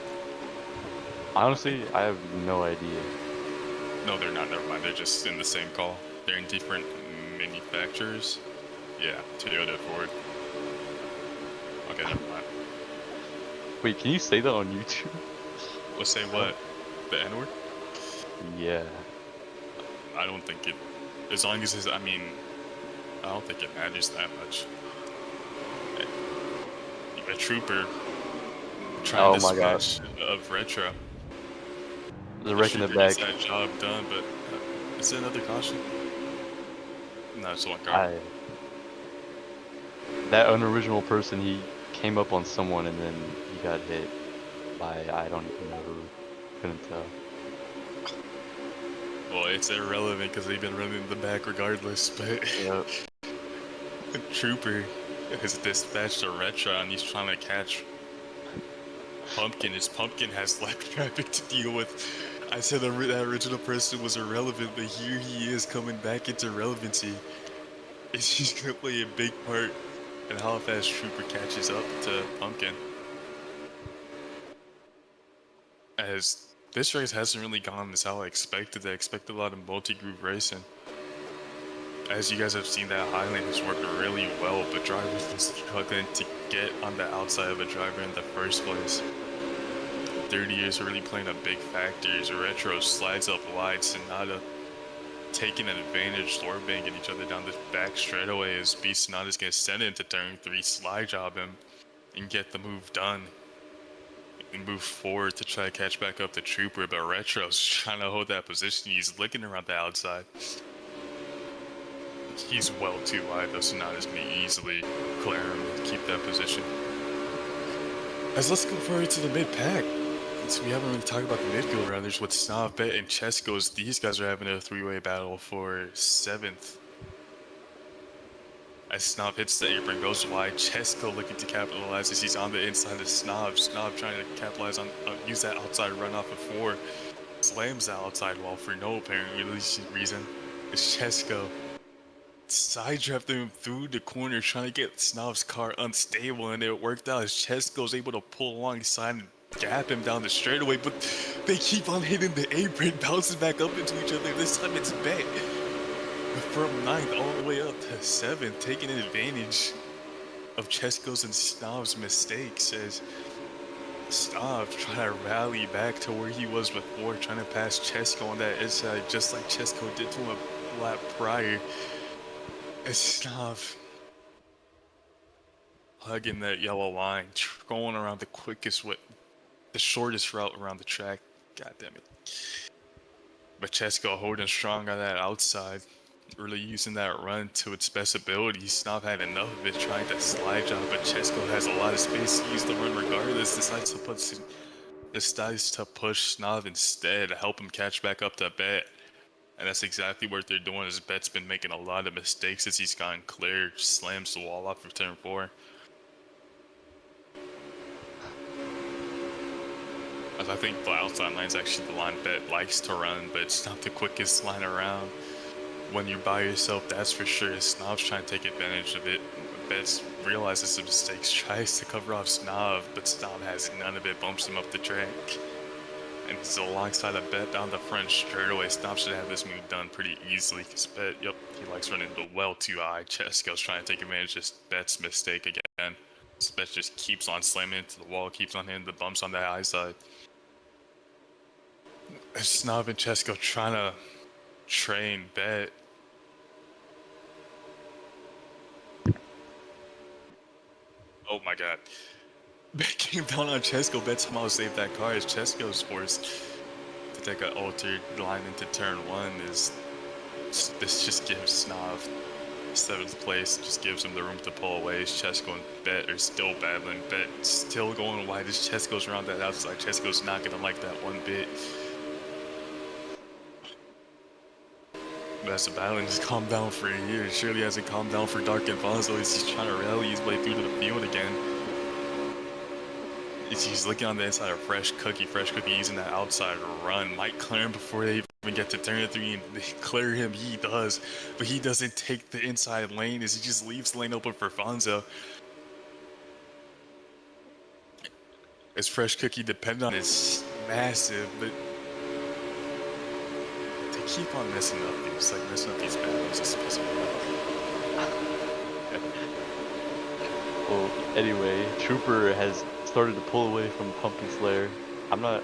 Honestly, I have no idea. No, they're not. Never mind. They're just in the same call. They're in different manufacturers. Yeah, Toyota, Ford. Okay, never mind. Wait, can you say that on YouTube? Let's say what? The N-word? Yeah. I don't think it. As long as it's, I mean, I don't think it matters that much. A Trooper trying to switch of Retro. They're wrecking the back. That job done, but is it another caution? No, it's one car. That unoriginal person, he came up on someone and then he got hit by, I don't even know who. Couldn't tell. Well, it's irrelevant because they've been running in the back regardless, but Yep. Trooper has dispatched a Retro and he's trying to catch Pumpkin. His Pumpkin has lap traffic to deal with. I said that original person was irrelevant, but here he is coming back into relevancy. He's gonna play a big part and how fast Trooper catches up to Pumpkin. As this race hasn't really gone as how I expected. I expected a lot of multi-group racing. As you guys have seen, that Highland has worked really well, but drivers are struggling to get on the outside of a driver in the first place. 30 years are really playing a big factor as Retro slides up wide, Sonata taking an advantage, door banging each other down the back straightaway as B Sonata's gonna send it into turn 3, slide job him, and get the move done. And move forward to try to catch back up the Trooper, but Retro's trying to hold that position. He's looking around the outside. He's well too wide though, Sonata's gonna easily clear him and keep that position. As let's go forward to the mid-pack. So we haven't really talked about the midfield runners with Snob, Bet, and Cheskos. These guys are having a three-way battle for 7th. As Snob hits the apron, goes wide. Chesko looking to capitalize as he's on the inside of Snob. Snob trying to capitalize on, use that outside run off of 4. Slams the outside wall for no apparent reason. It's Chesko side drafting him through the corner, trying to get Snob's car unstable, and it worked out as Chesko's able to pull alongside and gap him down the straightaway, but they keep on hitting the apron, bouncing back up into each other. This time it's Bet from 9th all the way up to 7th, taking advantage of Chesko's and Snob's mistakes as Snob trying to rally back to where he was before, trying to pass Chesko on that inside, just like Chesko did to him a lap prior. As Snob hugging that yellow line, going around the quickest way, the shortest route around the track. God damn it. But Chesko holding strong on that outside, really using that run to its best ability. Snob had enough of it trying to slide job, but Chesko has a lot of space to use the run regardless. Decides to push Snob instead to help him catch back up to Bet. And that's exactly what they're doing, as Bet's been making a lot of mistakes as he's gotten cleared. Slams the wall off of turn 4. As I think the outside line is actually the line Bet likes to run, but it's not the quickest line around. When you're by yourself, that's for sure. Snob's trying to take advantage of it. Bet realizes his mistakes, tries to cover off Snob, but Snob has none of it, bumps him up the track. And he's alongside a Bet down the front straightaway. Snob should have this move done pretty easily, because Bet, yep, he likes running the well too high. Chesko's trying to take advantage of Bet's mistake again. Bet just keeps on slamming into the wall, keeps on hitting the bumps on the high side. Snob and Chesko trying to train Bet. Oh my god. Bet came down on Chesko. Bet somehow saved that car as Chesko's forced to take an altered line into turn 1. This just gives Snob 7th place, just gives him the room to pull away. As Chesko and Bet are still battling. Bet still going wide as Chesko's around that outside. Chesko's not gonna like that one bit. That's the battle and just calmed down for a year. It surely hasn't calmed down for Dark Alfonso as he's trying to rally his way through to the field again. He's looking on the inside of Fresh Cookie using that outside run. Might clear him before they even get to turn 3, and they clear him, he does. But he doesn't take the inside lane as he just leaves the lane open for Fonzo. As Fresh Cookie depended on is massive, but keep on messing up these, battles. It's pissing me off. Well, anyway, Trooper has started to pull away from Pumpkin Slayer. I'm not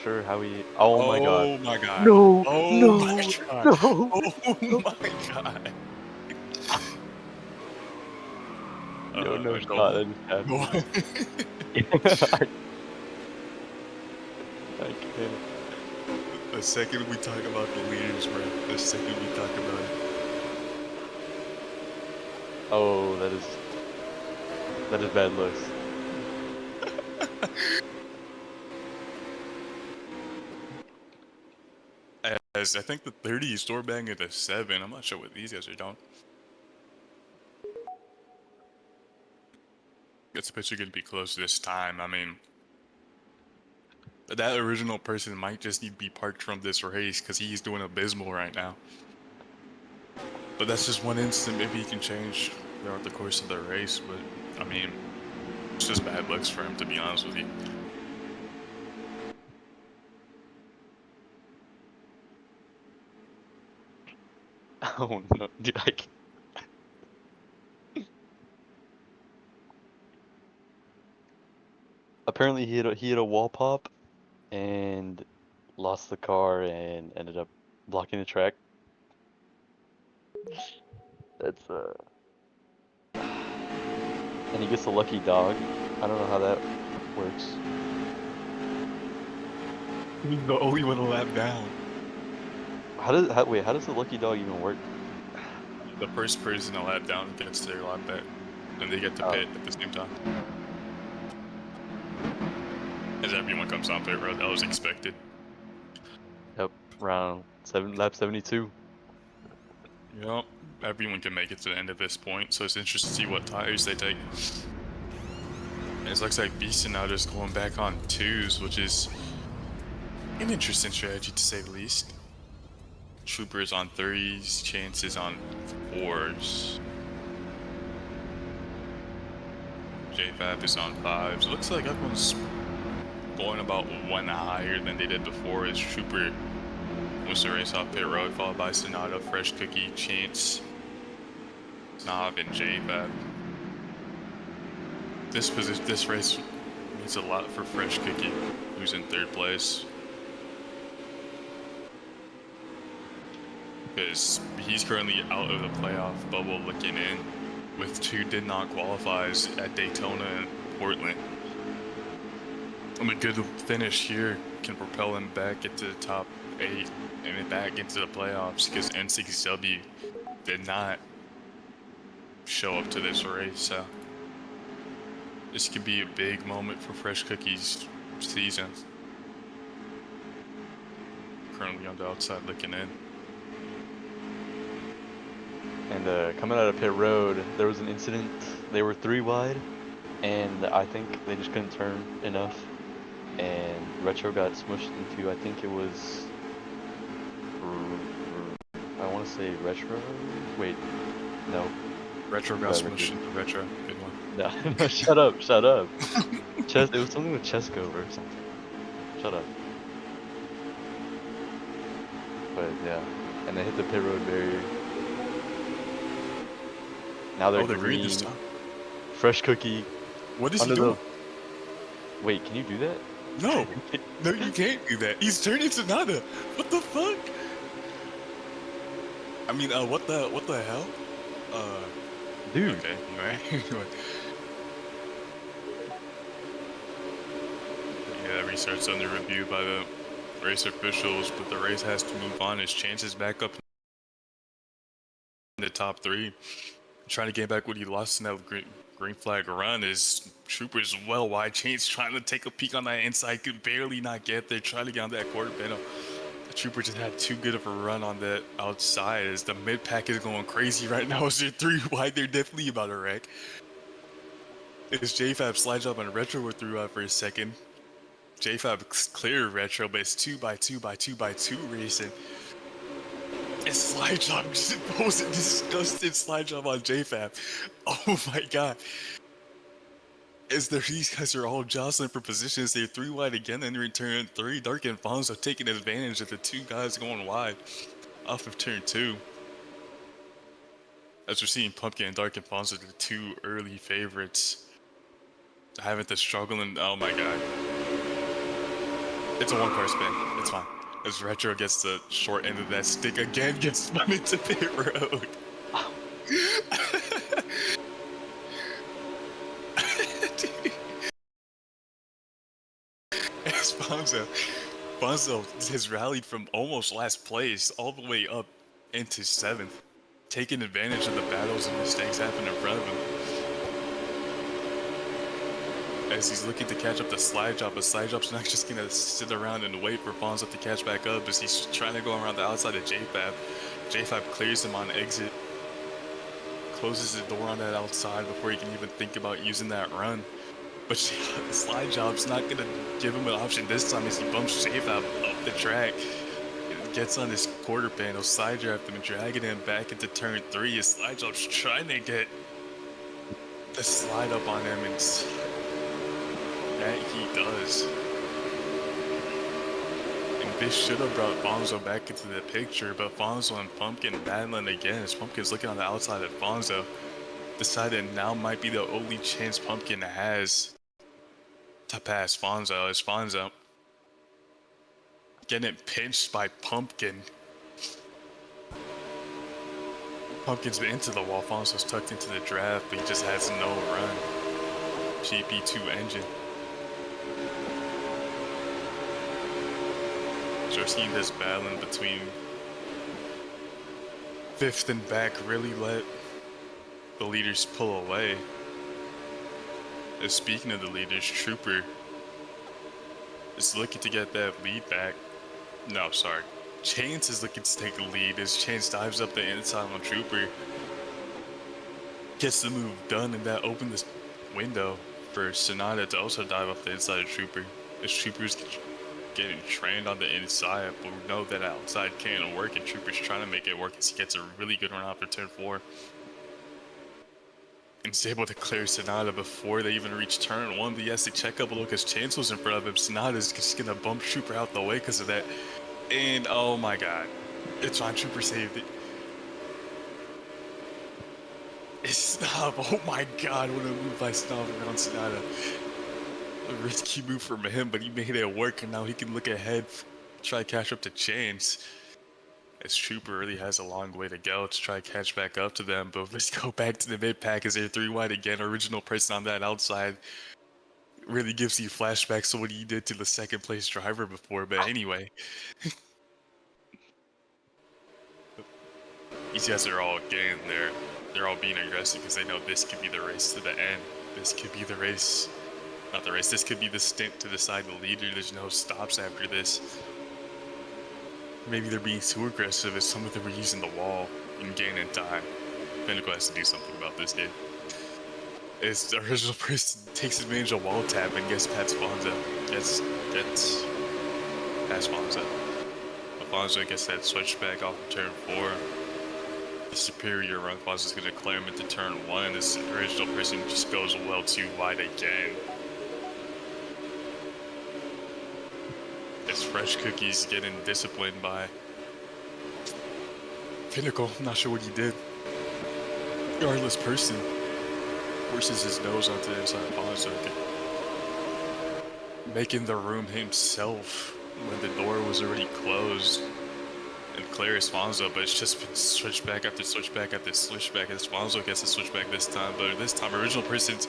sure how he. Oh my god. Oh my god. No. Oh no. my god. No. Oh my god. Yo, no shot. That just happened. I can't. The second we talk about the leaders, bro. The second we talk about it. Oh, that is bad looks. As I think the 30 is door banging at 7. I'm not sure what these guys are doing. It's picture gonna be close this time. I mean, that original person might just need to be parked from this race because he's doing abysmal right now. But that's just one instant. Maybe he can change. throughout the course of the race, but I mean, it's just bad looks for him, to be honest with you. Oh no, dude, I can't. Apparently he hit a wall pop and lost the car and ended up blocking the track. That's and he gets a lucky dog. I don't know how that works. He's the only one a lap down. Wait, how does the lucky dog even work? The first person a lap down gets their lap back, and they get to pit at the same time. As everyone comes on pit road, that was expected. Yep, lap 72. Yep, everyone can make it to the end of this point, so it's interesting to see what tires they take. And it looks like Beastin now just going back on 2s, which is an interesting strategy to say the least. Troopers on 3s, Chances on 4s. JFab is on 5s. It looks like everyone's going about 1 higher than they did before, as Trooper was the race off pit road, followed by Sonata, Fresh Cookie, Chance, Snob, and JFab. This race means a lot for Fresh Cookie, who's in 3rd place. Because he's currently out of the playoff bubble looking in, with 2 did not qualifies at Daytona and Portland. I mean, good finish here can propel him back into the top 8 and then back into the playoffs, because N6W did not show up to this race, so this could be a big moment for Fresh Cookie's season. Currently on the outside looking in. And coming out of pit road, there was an incident. They were 3 wide, and I think they just couldn't turn enough. And Retro got smushed into, I think it was, I want to say Retro? Wait, no. Retro got smushed into Retro. Good one. No, shut up. It was something with Chesko or something. Shut up. But yeah, and they hit the pit road barrier. Now they're green. This time. Fresh Cookie. What is he doing? Wait, can you do that? No, no, you can't do that. He's turning Sonata. What the fuck? I mean, what the hell? Dude. Okay, anyway. Yeah, that restart's under review by the race officials, but the race has to move on. His chances back up in the top 3. Trying to get back what he lost in that green flag run. Is Troopers well wide. Chance trying to take a peek on that inside, could barely not get there, trying to get on that quarter panel. The Trooper just had too good of a run on that outside, as the mid pack is going crazy right now. As they're 3 wide, they're definitely about to wreck. It's JFab slide job on Retro were through out for a second. JFab clear Retro, but it's 2x2x2x2 racing. And slide job just pulls a disgusting slide job on JFab. Oh my god. These guys are all jostling for positions. They're 3 wide again, and in turn 3, Dark and Fonzo taking advantage of the 2 guys going wide off of turn 2. As we're seeing Pumpkin and Dark and Fonzo, the 2 early favorites, having to struggle, and oh my god. It's a 1-car spin. It's fine. As Retro gets the short end of that stick again, gets spun into pit road. As Bonzo has rallied from almost last place all the way up into 7th, taking advantage of the battles and mistakes happening in front of him. As he's looking to catch up the slide job, but slide job's not just gonna sit around and wait for Bonzo to catch back up, as he's trying to go around the outside of JFab. JFab clears him on exit, closes the door on that outside before he can even think about using that run. But the slide job's not gonna give him an option this time, as he bumps JFab up the track. Gets on his quarter panel, side draft him, dragging him back into turn 3. His slide job's trying to get the slide up on him, and that he does. And this should have brought Fonzo back into the picture, but Fonzo and Pumpkin battling again as Pumpkin's looking on the outside at Fonzo. Decided now might be the only chance Pumpkin has to pass Fonzo, as Fonzo getting pinched by Pumpkin. Pumpkin's been into the wall, Fonzo's tucked into the draft, but he just has no run. GP2 engine. So we're seeing this battling between fifth and back really let the leaders pull away. And speaking of the leaders, Trooper is looking to get that lead back. No, sorry. Chance is looking to take the lead as Chance dives up the inside on Trooper. Gets the move done, and that opened this window for Sonata to also dive up the inside of Trooper. As Trooper's getting trained on the inside, but we know that outside can't work, and Trooper's trying to make it work as he gets a really good run out for turn 4. And he's able to clear Sonata before they even reach turn 1, but he has to check up a look because Chance was in front of him. Sonata's just gonna bump Trooper out the way because of that. And oh my god, it's on. Trooper saved it. It's Snob. Oh my god, what a move by Snob around Sonata. A risky move from him, but he made it work, and now he can look ahead, try to catch up to Chance. As Trooper really has a long way to go to try to catch back up to them, but let's go back to the mid-pack as they're 3 wide again. Original person on that outside really gives you flashbacks to what he did to the second place driver before, but anyway. These guys are all getting there. They're all being aggressive because they know this could be the race to the end. This could be the race. Not the race, this could be the stint to decide the leader. There's no stops after this. Maybe they're being too aggressive as some of them are using the wall and gaining time. Pinnacle has to do something about this, dude. As the original person takes advantage of wall tap and gets past Fonzo. Gets past Fonzo. But Fonzo gets that switchback off of turn 4. The superior run Fonzo is going to clear him into turn 1, and this original person just goes well too wide again. As Fresh Cookie's getting disciplined by Pinnacle. I'm not sure what he did. Regardless person forces his nose onto the inside of Fonzo, making the room himself when the door was already closed and clears Fonzo, but it's just been switchback after switchback after switchback as Fonzo gets a switchback this time, but this time original person's,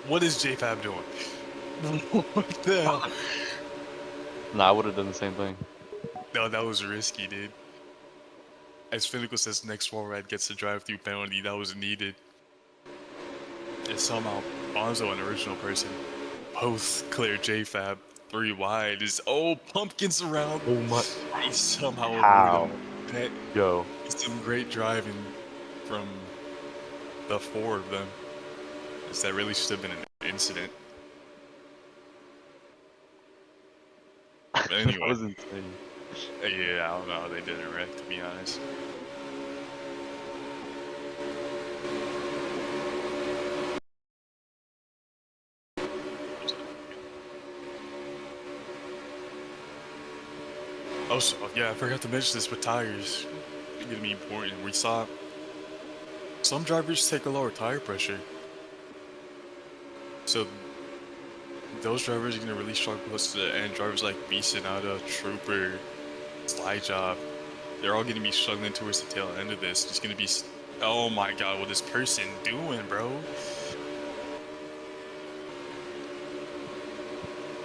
what is JFab doing? What the hell? Nah, I would have done the same thing. No, that was risky, dude. As Pinnacle says, next wall ride gets a drive-through penalty, that was needed. And somehow, Bonzo and original person both clear JFab 3 wide. Is Pumpkin's around. Oh my! He somehow How? avoided that. Yo. Some great driving from the 4 of them. As that really should have been an incident. But anyway. That was insane. Yeah, I don't know how they did it right, to be honest. Also, yeah, I forgot to mention this with tires. It's gonna be important. We saw some drivers take a lower tire pressure. So those drivers are gonna really struggle close to the end. Drivers like B Sonata, Trooper, Slide Job, they're all gonna be struggling towards the tail end of this. It's gonna be, oh my god, what is this person doing, bro?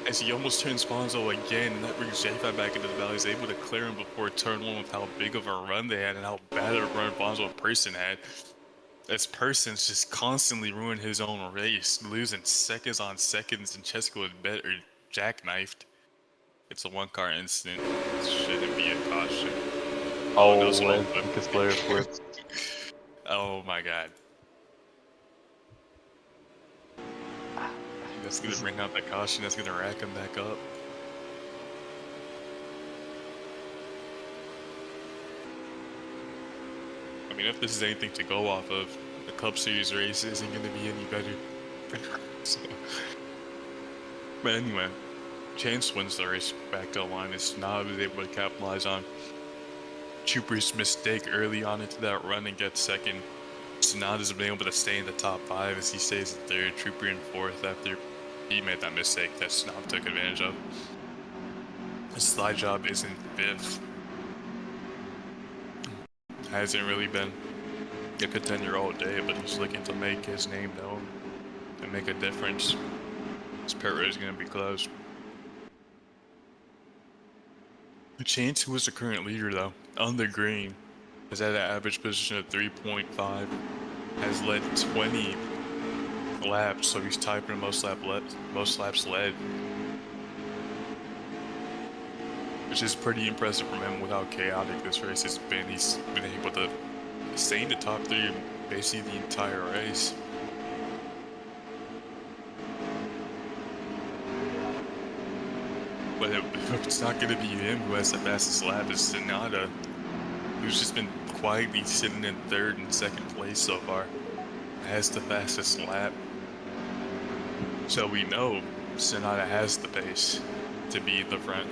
As he almost turns Fonzo again, and that brings JFab back into the valley. He's able to clear him before turn 1 with how big of a run they had and how bad a run Fonzo and Person had. As Person's just constantly ruined his own race, losing seconds on seconds, and Chesko had better jackknifed. It's a 1-car incident. It shouldn't be a caution. Oh, no, so Lucas Blair flips. Oh my god. That's gonna bring out that caution, that's gonna rack him back up. I mean, if this is anything to go off of, the Cup Series race isn't going to be any better. So, but anyway, Chance wins the race back to the line. It's not was able to capitalize on Trooper's mistake early on into that run and get second. Sonata has been able to stay in the top 5 as he stays in third, Trooper in 4th after he made that mistake that Sonata took advantage of. His slide job is in 5th. Hasn't really been a contender all day, but he's looking to make his name known and make a difference. This pit road is going to be close. Chance, who is the current leader though, on the green, is at an average position of 3.5, has led 20 laps, so he's tied for most laps led, which is pretty impressive from him with how chaotic this race has been. He's been able to stay in the top 3 basically the entire race. But it's not going to be him who has the fastest lap. It's Sonata, who's just been quietly sitting in 3rd and 2nd place so far, has the fastest lap. So we know Sonata has the pace to be at the front,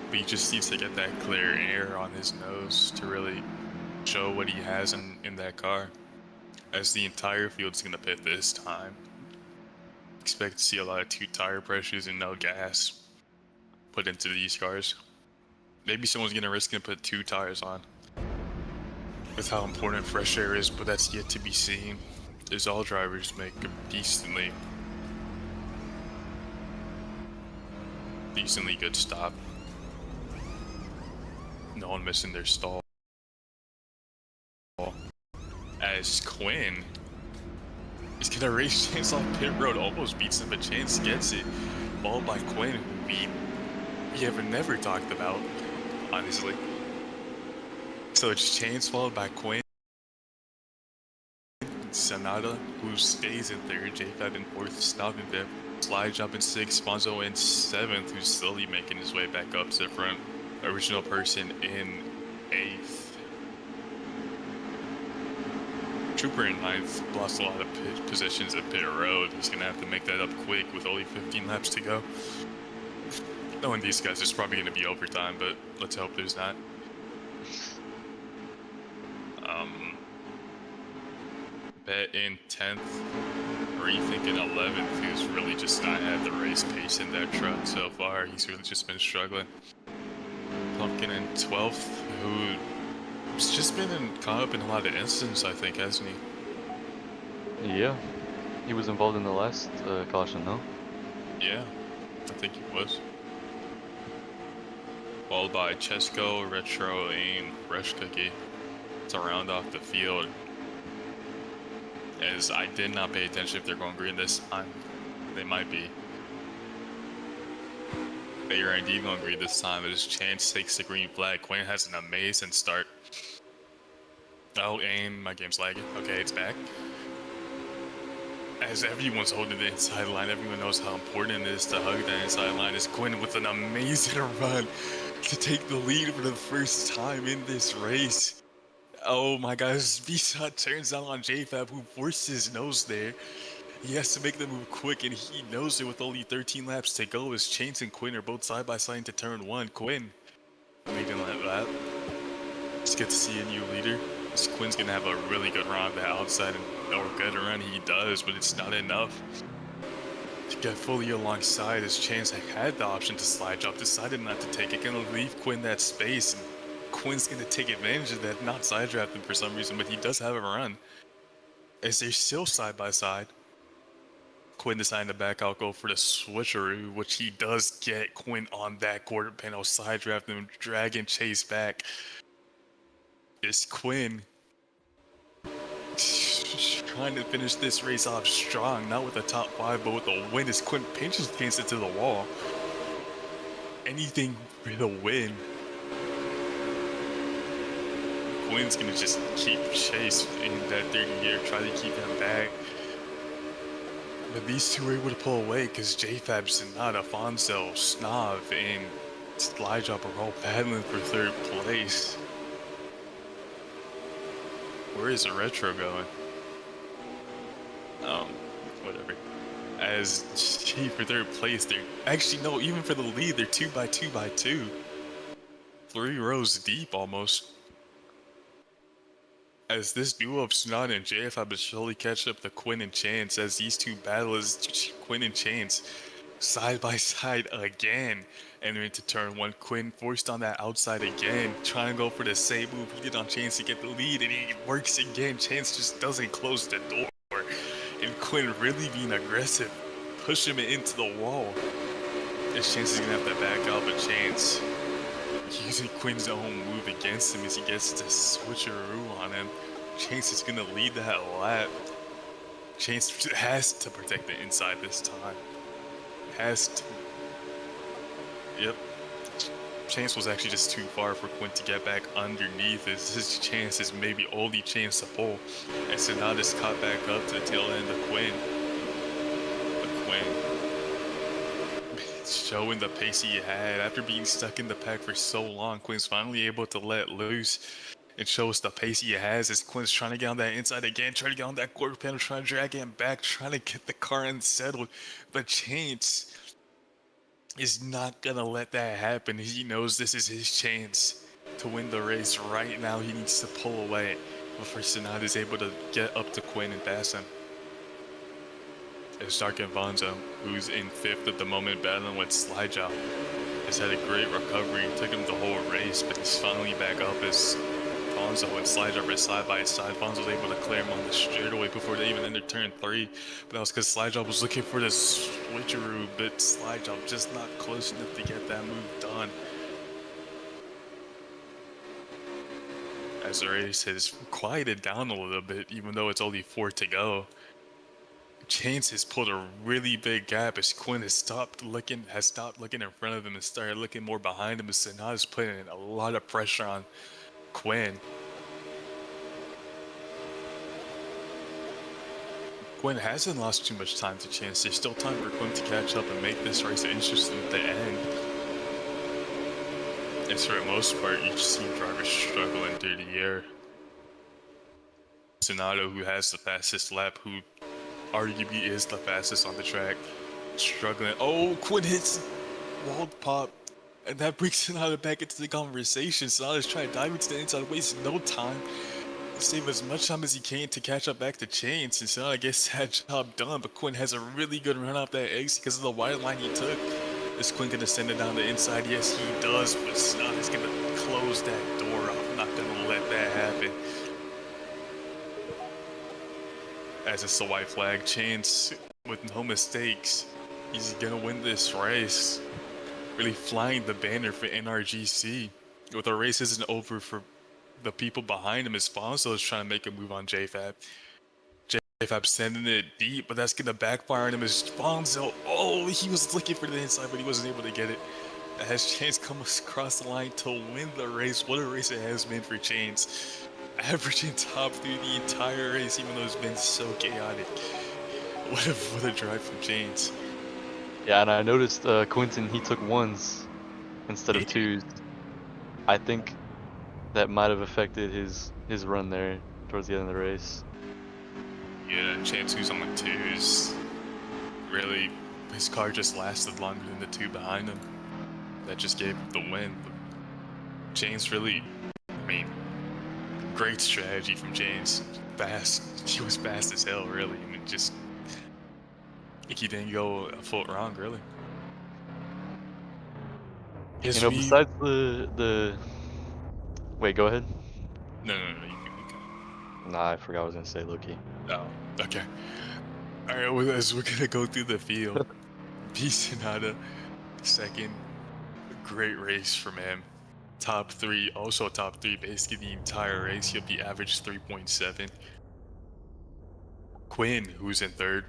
but he just needs to get that clear air on his nose to really show what he has in that car, as the entire field's going to pit this time. Expect to see a lot of 2 tire pressures and no gas put into these cars. Maybe someone's gonna risk and put 2 tires on with how important fresh air is, but that's yet to be seen, as all drivers make a decently good stop. No one missing their stall. As Quinn is gonna race Chance off pit road, almost beats him, but Chance gets it, followed by Quinn, who we have never talked about, honestly. So it's Chance followed by Quinn, Sonata, who stays in 3rd, J5 in 4th, Snob in 5th, Slide Job in 6th, Sponzo in 7th, who's slowly making his way back up to the front, Original Person in 8th. Trooper in 9th, lost a lot of positions at pit road. He's gonna have to make that up quick with only 15 laps to go. Knowing these guys, it's probably gonna be overtime, but let's hope there's not. Bet in 10th, Rethink in 11th, who's really just not had the race pace in that truck so far. He's really just been struggling. Pumpkin in 12th, who's just been caught up in a lot of incidents, I think, hasn't he? Yeah, he was involved in the last caution, no? Yeah, I think he was. Followed by Chesko, Retro, and Fresh Cookie to round off the field. As I did not pay attention if they're going green this time. They might be. They are indeed going green this time, as Chance takes the green flag. Quinn has an amazing start. Oh, and my game's lagging. Okay, it's back. As everyone's holding the inside line, everyone knows how important it is to hug that inside line. Is Quinn with an amazing run to take the lead for the first time in this race. Oh my gosh, B-Shot turns out on JFab, who forced his nose there. He has to make the move quick, and he knows it with only 13 laps to go, as Chance and Quinn are both side by side into turn 1. Quinn leading that lap. It's good to see a new leader. This Quinn's gonna have a really good run on the outside, or good run he does, but it's not enough to get fully alongside, as Chance had the option to slide drop, decided not to take it, gonna leave Quinn that space, and Quinn's gonna take advantage of that, not side drafting for some reason, but he does have a run. As they're still side by side, Quinn deciding to back out, go for the switcheroo, which he does get. Quinn on that quarter panel, side drafting him, dragging Chase back. Is Quinn trying to finish this race off strong, not with the top 5, but with the win, as Quinn pinches Chance into the wall. Anything for the win. Quinn's gonna just keep Chase in that 30 gear, try to keep him back. But these two were able to pull away because JFab, Sonata, Fonzel, Snob, and Slide Drop are all battling for 3rd place. Where is the Retro going? whatever. As G for third place, they're actually no, even for the lead, they're 2 by 2 by 2. 3 rows deep almost. As this duo of Tsunade and JF will slowly catch up to Quinn and Chance as these two battle as Quinn and Chance side by side again. Entering into turn 1, Quinn forced on that outside again, trying to go for the same move he did on Chance to get the lead, and he works again. Chance just doesn't close the door, and Quinn really being aggressive, push him into the wall. As Chance is gonna have to back out, but Chance using Quinn's own move against him as he gets to switcheroo on him. Chance is gonna lead that lap. Chance has to protect the inside this time. Has to. Yep. Chance was actually just too far for Quinn to get back underneath. His chance is maybe only chance to pull. And so now this caught back up to the tail end of Quinn. But Quinn showing the pace he had after being stuck in the pack for so long. Quinn's finally able to let loose and show us the pace he has as Quinn's trying to get on that inside again, trying to get on that quarter panel, trying to drag him back, trying to get the car unsettled. But Chance is not gonna let that happen. He knows this is his chance to win the race right now. He needs to pull away before Tsunade is able to get up to Quinn and pass him. It's Dark and Vonzo, who's in 5th at the moment, battling with Slyjaw, has had a great recovery. It took him the whole race, but he's finally back up as Vonzo and Slyjaw were side by side. Vonzo was able to clear him on the straightaway before they even entered turn 3, but that was because Slyjaw was looking for the switcheroo, but Slyjaw just not close enough to get that move done. As the race has quieted down a little bit, even though it's only 4 to go. Chance has pulled a really big gap as Quinn has stopped looking in front of him and started looking more behind him, as Tsunade is putting a lot of pressure on Quinn. Quinn hasn't lost too much time to Chance. There's still time for Quinn to catch up and make this race interesting at the end. And for the most part, you just see drivers struggling through the air. Tsunade, who has the fastest lap, who arguably is the fastest on the track, struggling. Oh, Quinn hits walled pop, and that brings Tsunade back into the conversation. Tsunade's trying to dive into the inside, wasting no time, save as much time as he can to catch up back to Chance, and Tsunade gets that job done. But Quinn has a really good run off that exit because of the wide line he took. Is Quinn gonna send it down the inside? Yes, he does, but Tsunade's gonna close that door off. I'm not gonna let that happen. As it's the white flag, Chance with no mistakes, he's gonna win this race. Really flying the banner for NRGC. But the race isn't over for the people behind him, as Fonzo is trying to make a move on JFab. JFab sending it deep, but that's gonna backfire on him as Fonzo. Oh, he was looking for the inside, but he wasn't able to get it. As Chance comes across the line to win the race. What a race it has been for Chance. Averaging top through the entire race, even though it's been so chaotic. What a drive from Chance. Yeah, and I noticed Quentin, he took 1s instead of 2s. I think that might have affected his run there towards the end of the race. Yeah, Chance, who's on the 2s, really, his car just lasted longer than the 2 behind him. That just gave him the win. But Chance really, I mean, great strategy from James. Fast. He was fast as hell, really. I mean, just he didn't go a foot wrong, really. You know, besides the wait, go ahead. No, you can. Nah, I forgot what I was gonna say, Loki. Oh, okay. All right, well, as we're gonna go through the field, Tsunade, second, great race from him. Top 3, also top 3 basically the entire race. He'll be average 3.7. Quinn, who's in 3rd,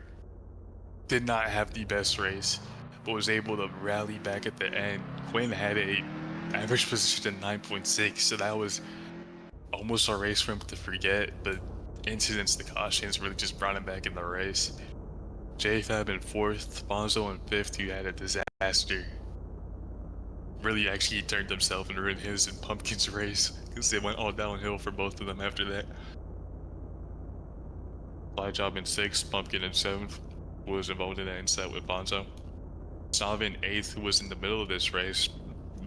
did not have the best race, but was able to rally back at the end. Quinn had a average position of 9.6, so that was almost a race for him to forget, but incidents to cautions really just brought him back in the race. JFab in 4th, Fonzo in 5th, who had a disaster. Really actually turned himself and ruined his and Pumpkin's race because they went all downhill for both of them after that. Fly Job in 6th, Pumpkin in 7th, was involved in that inset with Bonzo. Salva in 8th, who was in the middle of this race,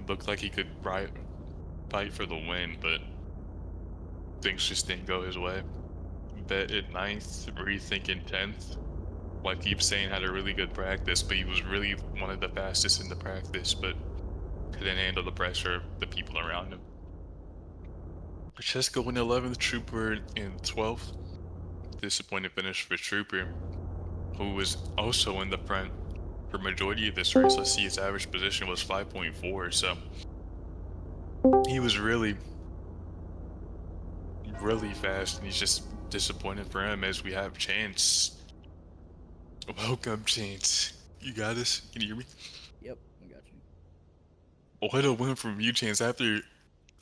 looked like he could fight for the win, but things just didn't go his way. Bet at 9th, Rethink in 10th. Like keep saying had a really good practice, but he was really one of the fastest in the practice, but couldn't handle the pressure of the people around him. Francesco in 11th, Trooper in 12th. Disappointing finish for Trooper, who was also in the front for majority of this race. Let's see, his average position was 5.4, so he was really fast, and he's just disappointed for him as we have Chance. Welcome, Chance. You got us? Can you hear me? Yep, I got you. What a win from you, Chance, after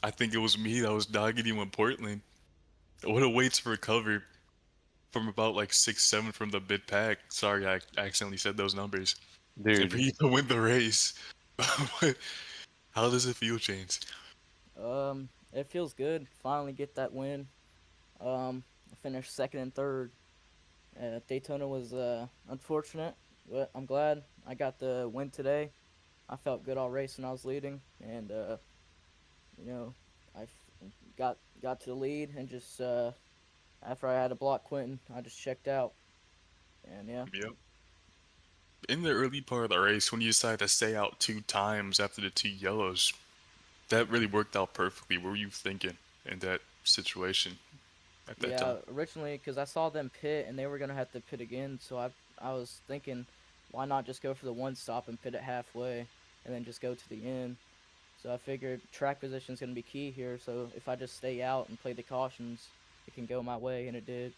I think it was me that was dogging you in Portland. What a way to recover from about like 6-7 from the mid pack. Sorry, I accidentally said those numbers. And for Dude, you to win the race. How does it feel, Chance? It feels good. Finally get that win. I finished second and third. Daytona was unfortunate, but I'm glad I got the win today. I felt good all race when I was leading, and you know, got to the lead and just after I had to block Quentin, I just checked out, and yeah. Yep. In the early part of the race, when you decided to stay out 2 times after the 2 yellows, that really worked out perfectly. What were you thinking in that situation at that time? Originally, because I saw them pit and they were gonna have to pit again, so I was thinking, why not just go for the one stop and pit it halfway, and then just go to the end. So I figured track position is gonna be key here. So if I just stay out and play the cautions, it can go my way, and it did.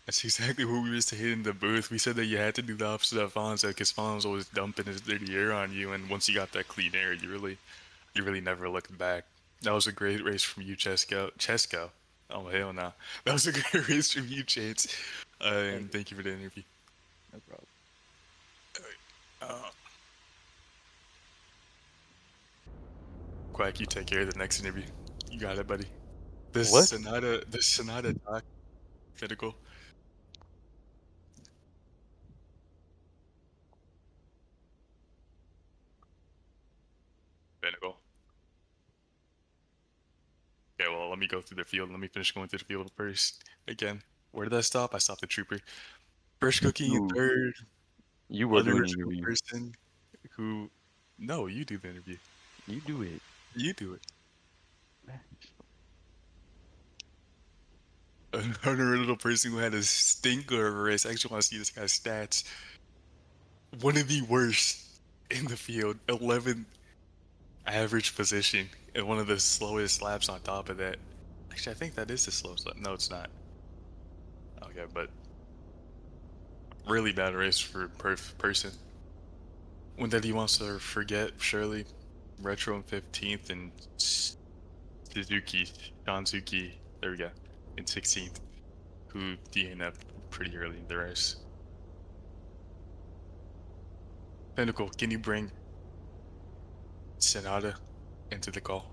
That's exactly what we were saying in the booth. We said that you had to do the opposite of Fonzo because Fonzo was dumping his dirty air on you, and once you got that clean air, you really never looked back. That was a great race from you, Chesco. Oh hell no, that was a great race from you, Chance. And thank you for the interview. No problem. Quack, you take care of the next interview. You got it, buddy. What? The Sonata doc, critical. Pinnacle. Okay, well, let me go through the field. Let me finish going through the field first. Again, where did I stop? I stopped the Trooper. First Cookie in You- third. you were doing the Unoriginal interview. person who... No, you do the interview. You do it. You do it. An unoriginal person who had a stinker of a race. I actually want to see this guy's stats. One of the worst in the field. 11th average position and one of the slowest laps on top of that. Actually, I think that is the slowest lap. No, it's not. Okay, but really bad race for person. One that he wants to forget, surely. Retro in 15th and Shanzuki, there we go, in 16th, who DNF'd pretty early in the race. Pinnacle, can you bring Sonata into the call?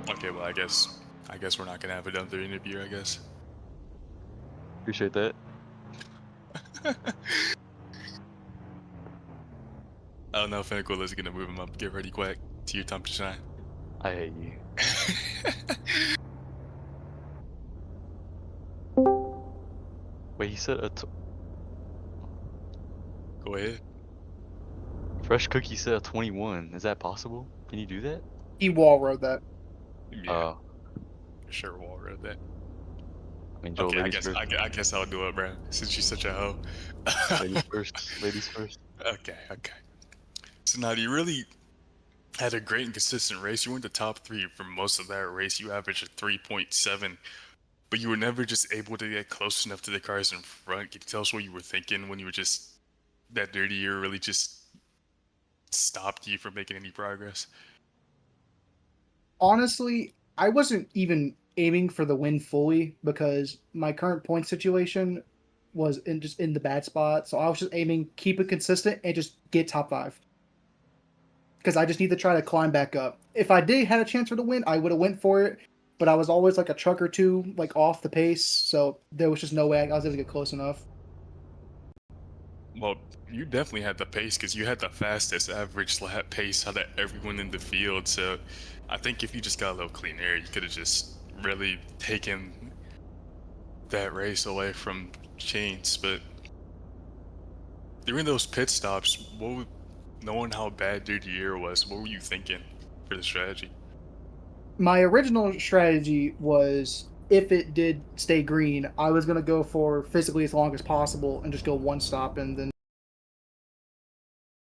Okay, well, I guess we're not gonna have another interview, I guess. Appreciate that. I don't know if Pinnacle is gonna move him up. Get ready, Quack. To your time to shine. I hate you. Wait, he said Go ahead. Fresh Cookie said a 21. Is that possible? Can you do that? He wall rode that. Yeah, for sure we'll read that. I mean, Joel, Okay, ladies first. I guess I'll do it, bro. Since you're such a hoe. Ladies first. Ladies first. Okay. So now you really had a great and consistent race. You were in the top 3 for most of that race. You averaged a 3.7, but you were never just able to get close enough to the cars in front. Can you tell us what you were thinking when you were just that dirty year really just stopped you from making any progress? Honestly, I wasn't even aiming for the win fully because my current point situation was in the bad spot. So I was just aiming, keep it consistent, and just get top 5. Because I just need to try to climb back up. If I did had a chance for the win, I would have went for it. But I was always like a truck or two like off the pace, so there was just no way I was able to get close enough. Well, you definitely had the pace because you had the fastest average lap pace out of everyone in the field. So I think if you just got a little clean air, you could have just really taken that race away from Chains. But during those pit stops, knowing how bad your year was, what were you thinking for the strategy? My original strategy was if it did stay green, I was gonna go for physically as long as possible and just go one stop and then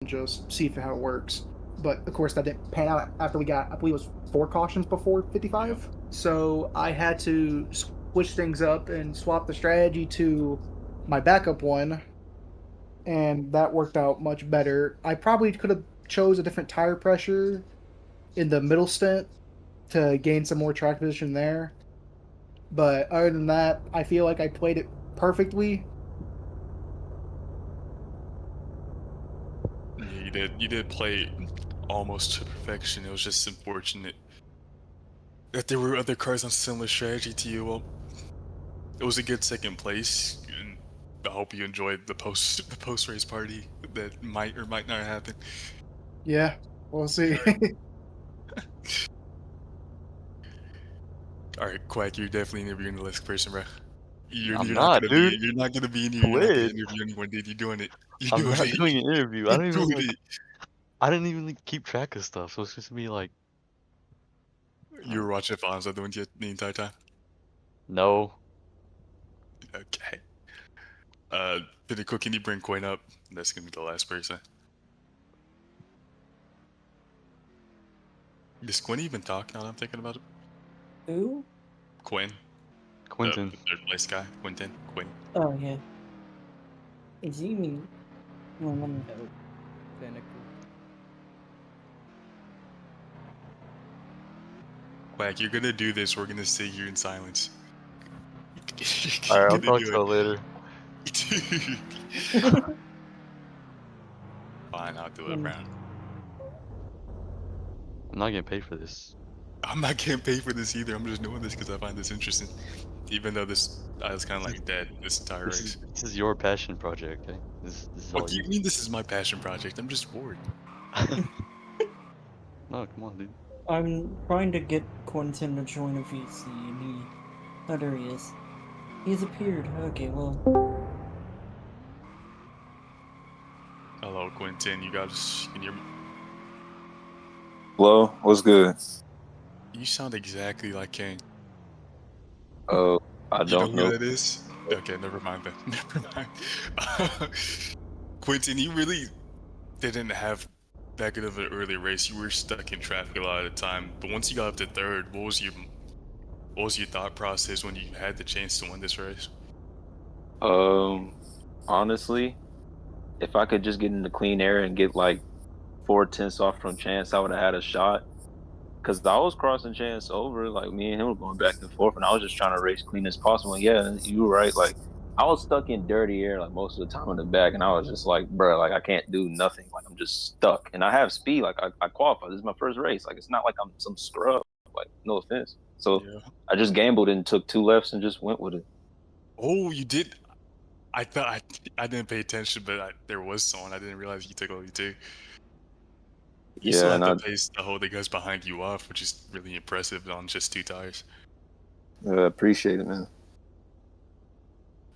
just see how it works. But of course, that didn't pan out after we got, I believe it was 4 cautions before 55. Yeah. So I had to switch things up and swap the strategy to my backup one, and that worked out much better. I probably could have chose a different tire pressure in the middle stint to gain some more track position there. But other than that, I feel like I played it perfectly. Yeah, you did. You did play almost to perfection. It was just unfortunate that there were other cars on similar strategy to you. Well, it was a good second place, and I hope you enjoyed the post race party that might or might not happen. Yeah, we'll see. All right, Quack, you're definitely interviewing the last person, bro. I'm not, dude. You're not gonna be in here. You're not gonna Quit. interview anyone, dude. You're doing it. You're I'm doing not it. doing an interview. You're doing it. I didn't even like, keep track of stuff. So it's just me like, You were watching Fonzo doing it the entire time. no. Okay. Pinnacle, can you bring Quinn up? That's gonna be the last person. Does Quinn even talk now that I'm thinking about it? Who? Quinn. Quentin. The third place guy. Quinn. Oh yeah. Is he me? Well, let me No. Pinnacle. Quack, you're gonna do this. We're gonna sit here in silence. All right, I'll You're gonna talk do to you later. it. Fine, I'll do it, bro. I'm not getting paid for this. I'm not getting paid for this either. I'm just doing this because I find this interesting. Even though I was kind of like dead this entire race. This is your passion project, okay? This is What all do you mean this is my passion project? I'm just bored. No, come on, dude. I'm trying to get Quentin to join a VC, and he. Oh, there he is. He's appeared. Okay, well. Hello, Quentin. You got us in your. Hello, what's good? You sound exactly like Kane. I You know don't who know. that is? Okay, never mind then. Never mind. Quentin, you really didn't have that good of an early race. You were stuck in traffic a lot of the time. But once you got up to third, what was your thought process when you had the chance to win this race? Honestly, if I could just get into clean air and get like 4 tenths off from Chance, I would have had a shot. Cause I was crossing Chance over, like me and him were going back and forth, and I was just trying to race clean as possible. And yeah, you were right. Like I was stuck in dirty air like most of the time in the back, and I was just like, bro, like I can't do nothing. Like I'm just stuck, and I have speed. Like I qualified. This is my first race. Like it's not like I'm some scrub. Like no offense. So Yeah. I just gambled and took 2 lefts and just went with it. Oh, you did. I thought I didn't pay attention, but there was someone. I didn't realize you took only two. You still Yeah, have and the I pace to hold the guys behind you off, which is really impressive on just 2 tires. appreciate it, man.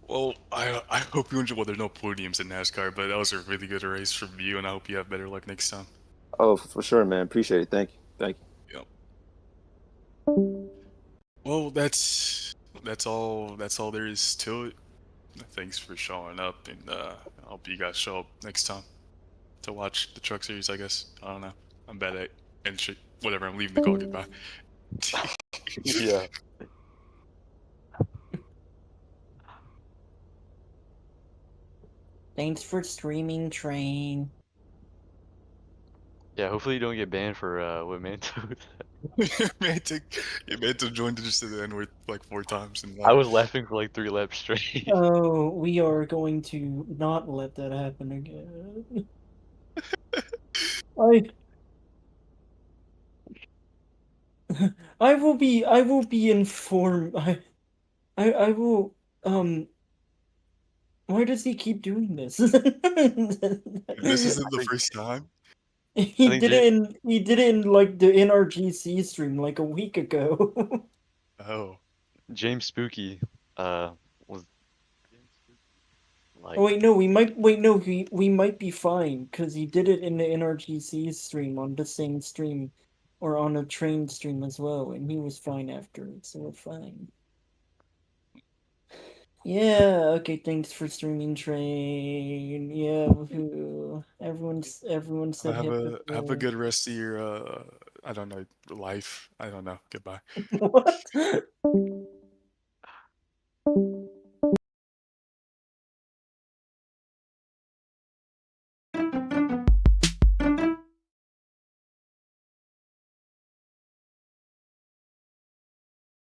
Well, I hope you enjoy. Well, there's no podiums in NASCAR, but that was a really good race from you, and I hope you have better luck next time. Oh, for sure, man. Appreciate it. Thank you. Thank you. Yep. Well, that's all. That's all there is to it. Thanks for showing up, and I hope you guys show up next time to watch the truck series. I guess I don't know. I'm bad at and shit. Whatever. I'm leaving the call. Goodbye. Yeah. Thanks for streaming, Train. Yeah, hopefully you don't get banned for what Manto. Mantic, yeah, Mantic joined just to the N word like 4 times and I was laughing for like 3 laps straight. Oh, we are going to not let that happen again. I I will be informed. I will why does he keep doing this? this isn't I the think first time. I think Jay, He did it in like the NRGC stream like a week ago. Oh, James Spooky was Oh like wait, no, we might be fine because he did it in the NRGC stream on the same stream, or on a train stream as well, and he was fine after it, so we're fine. Yeah, okay, thanks for streaming train. Yeah, woohoo. Everyone said have hip a hip have a hooray. good rest of your I don't know, life. I don't know. Goodbye. What?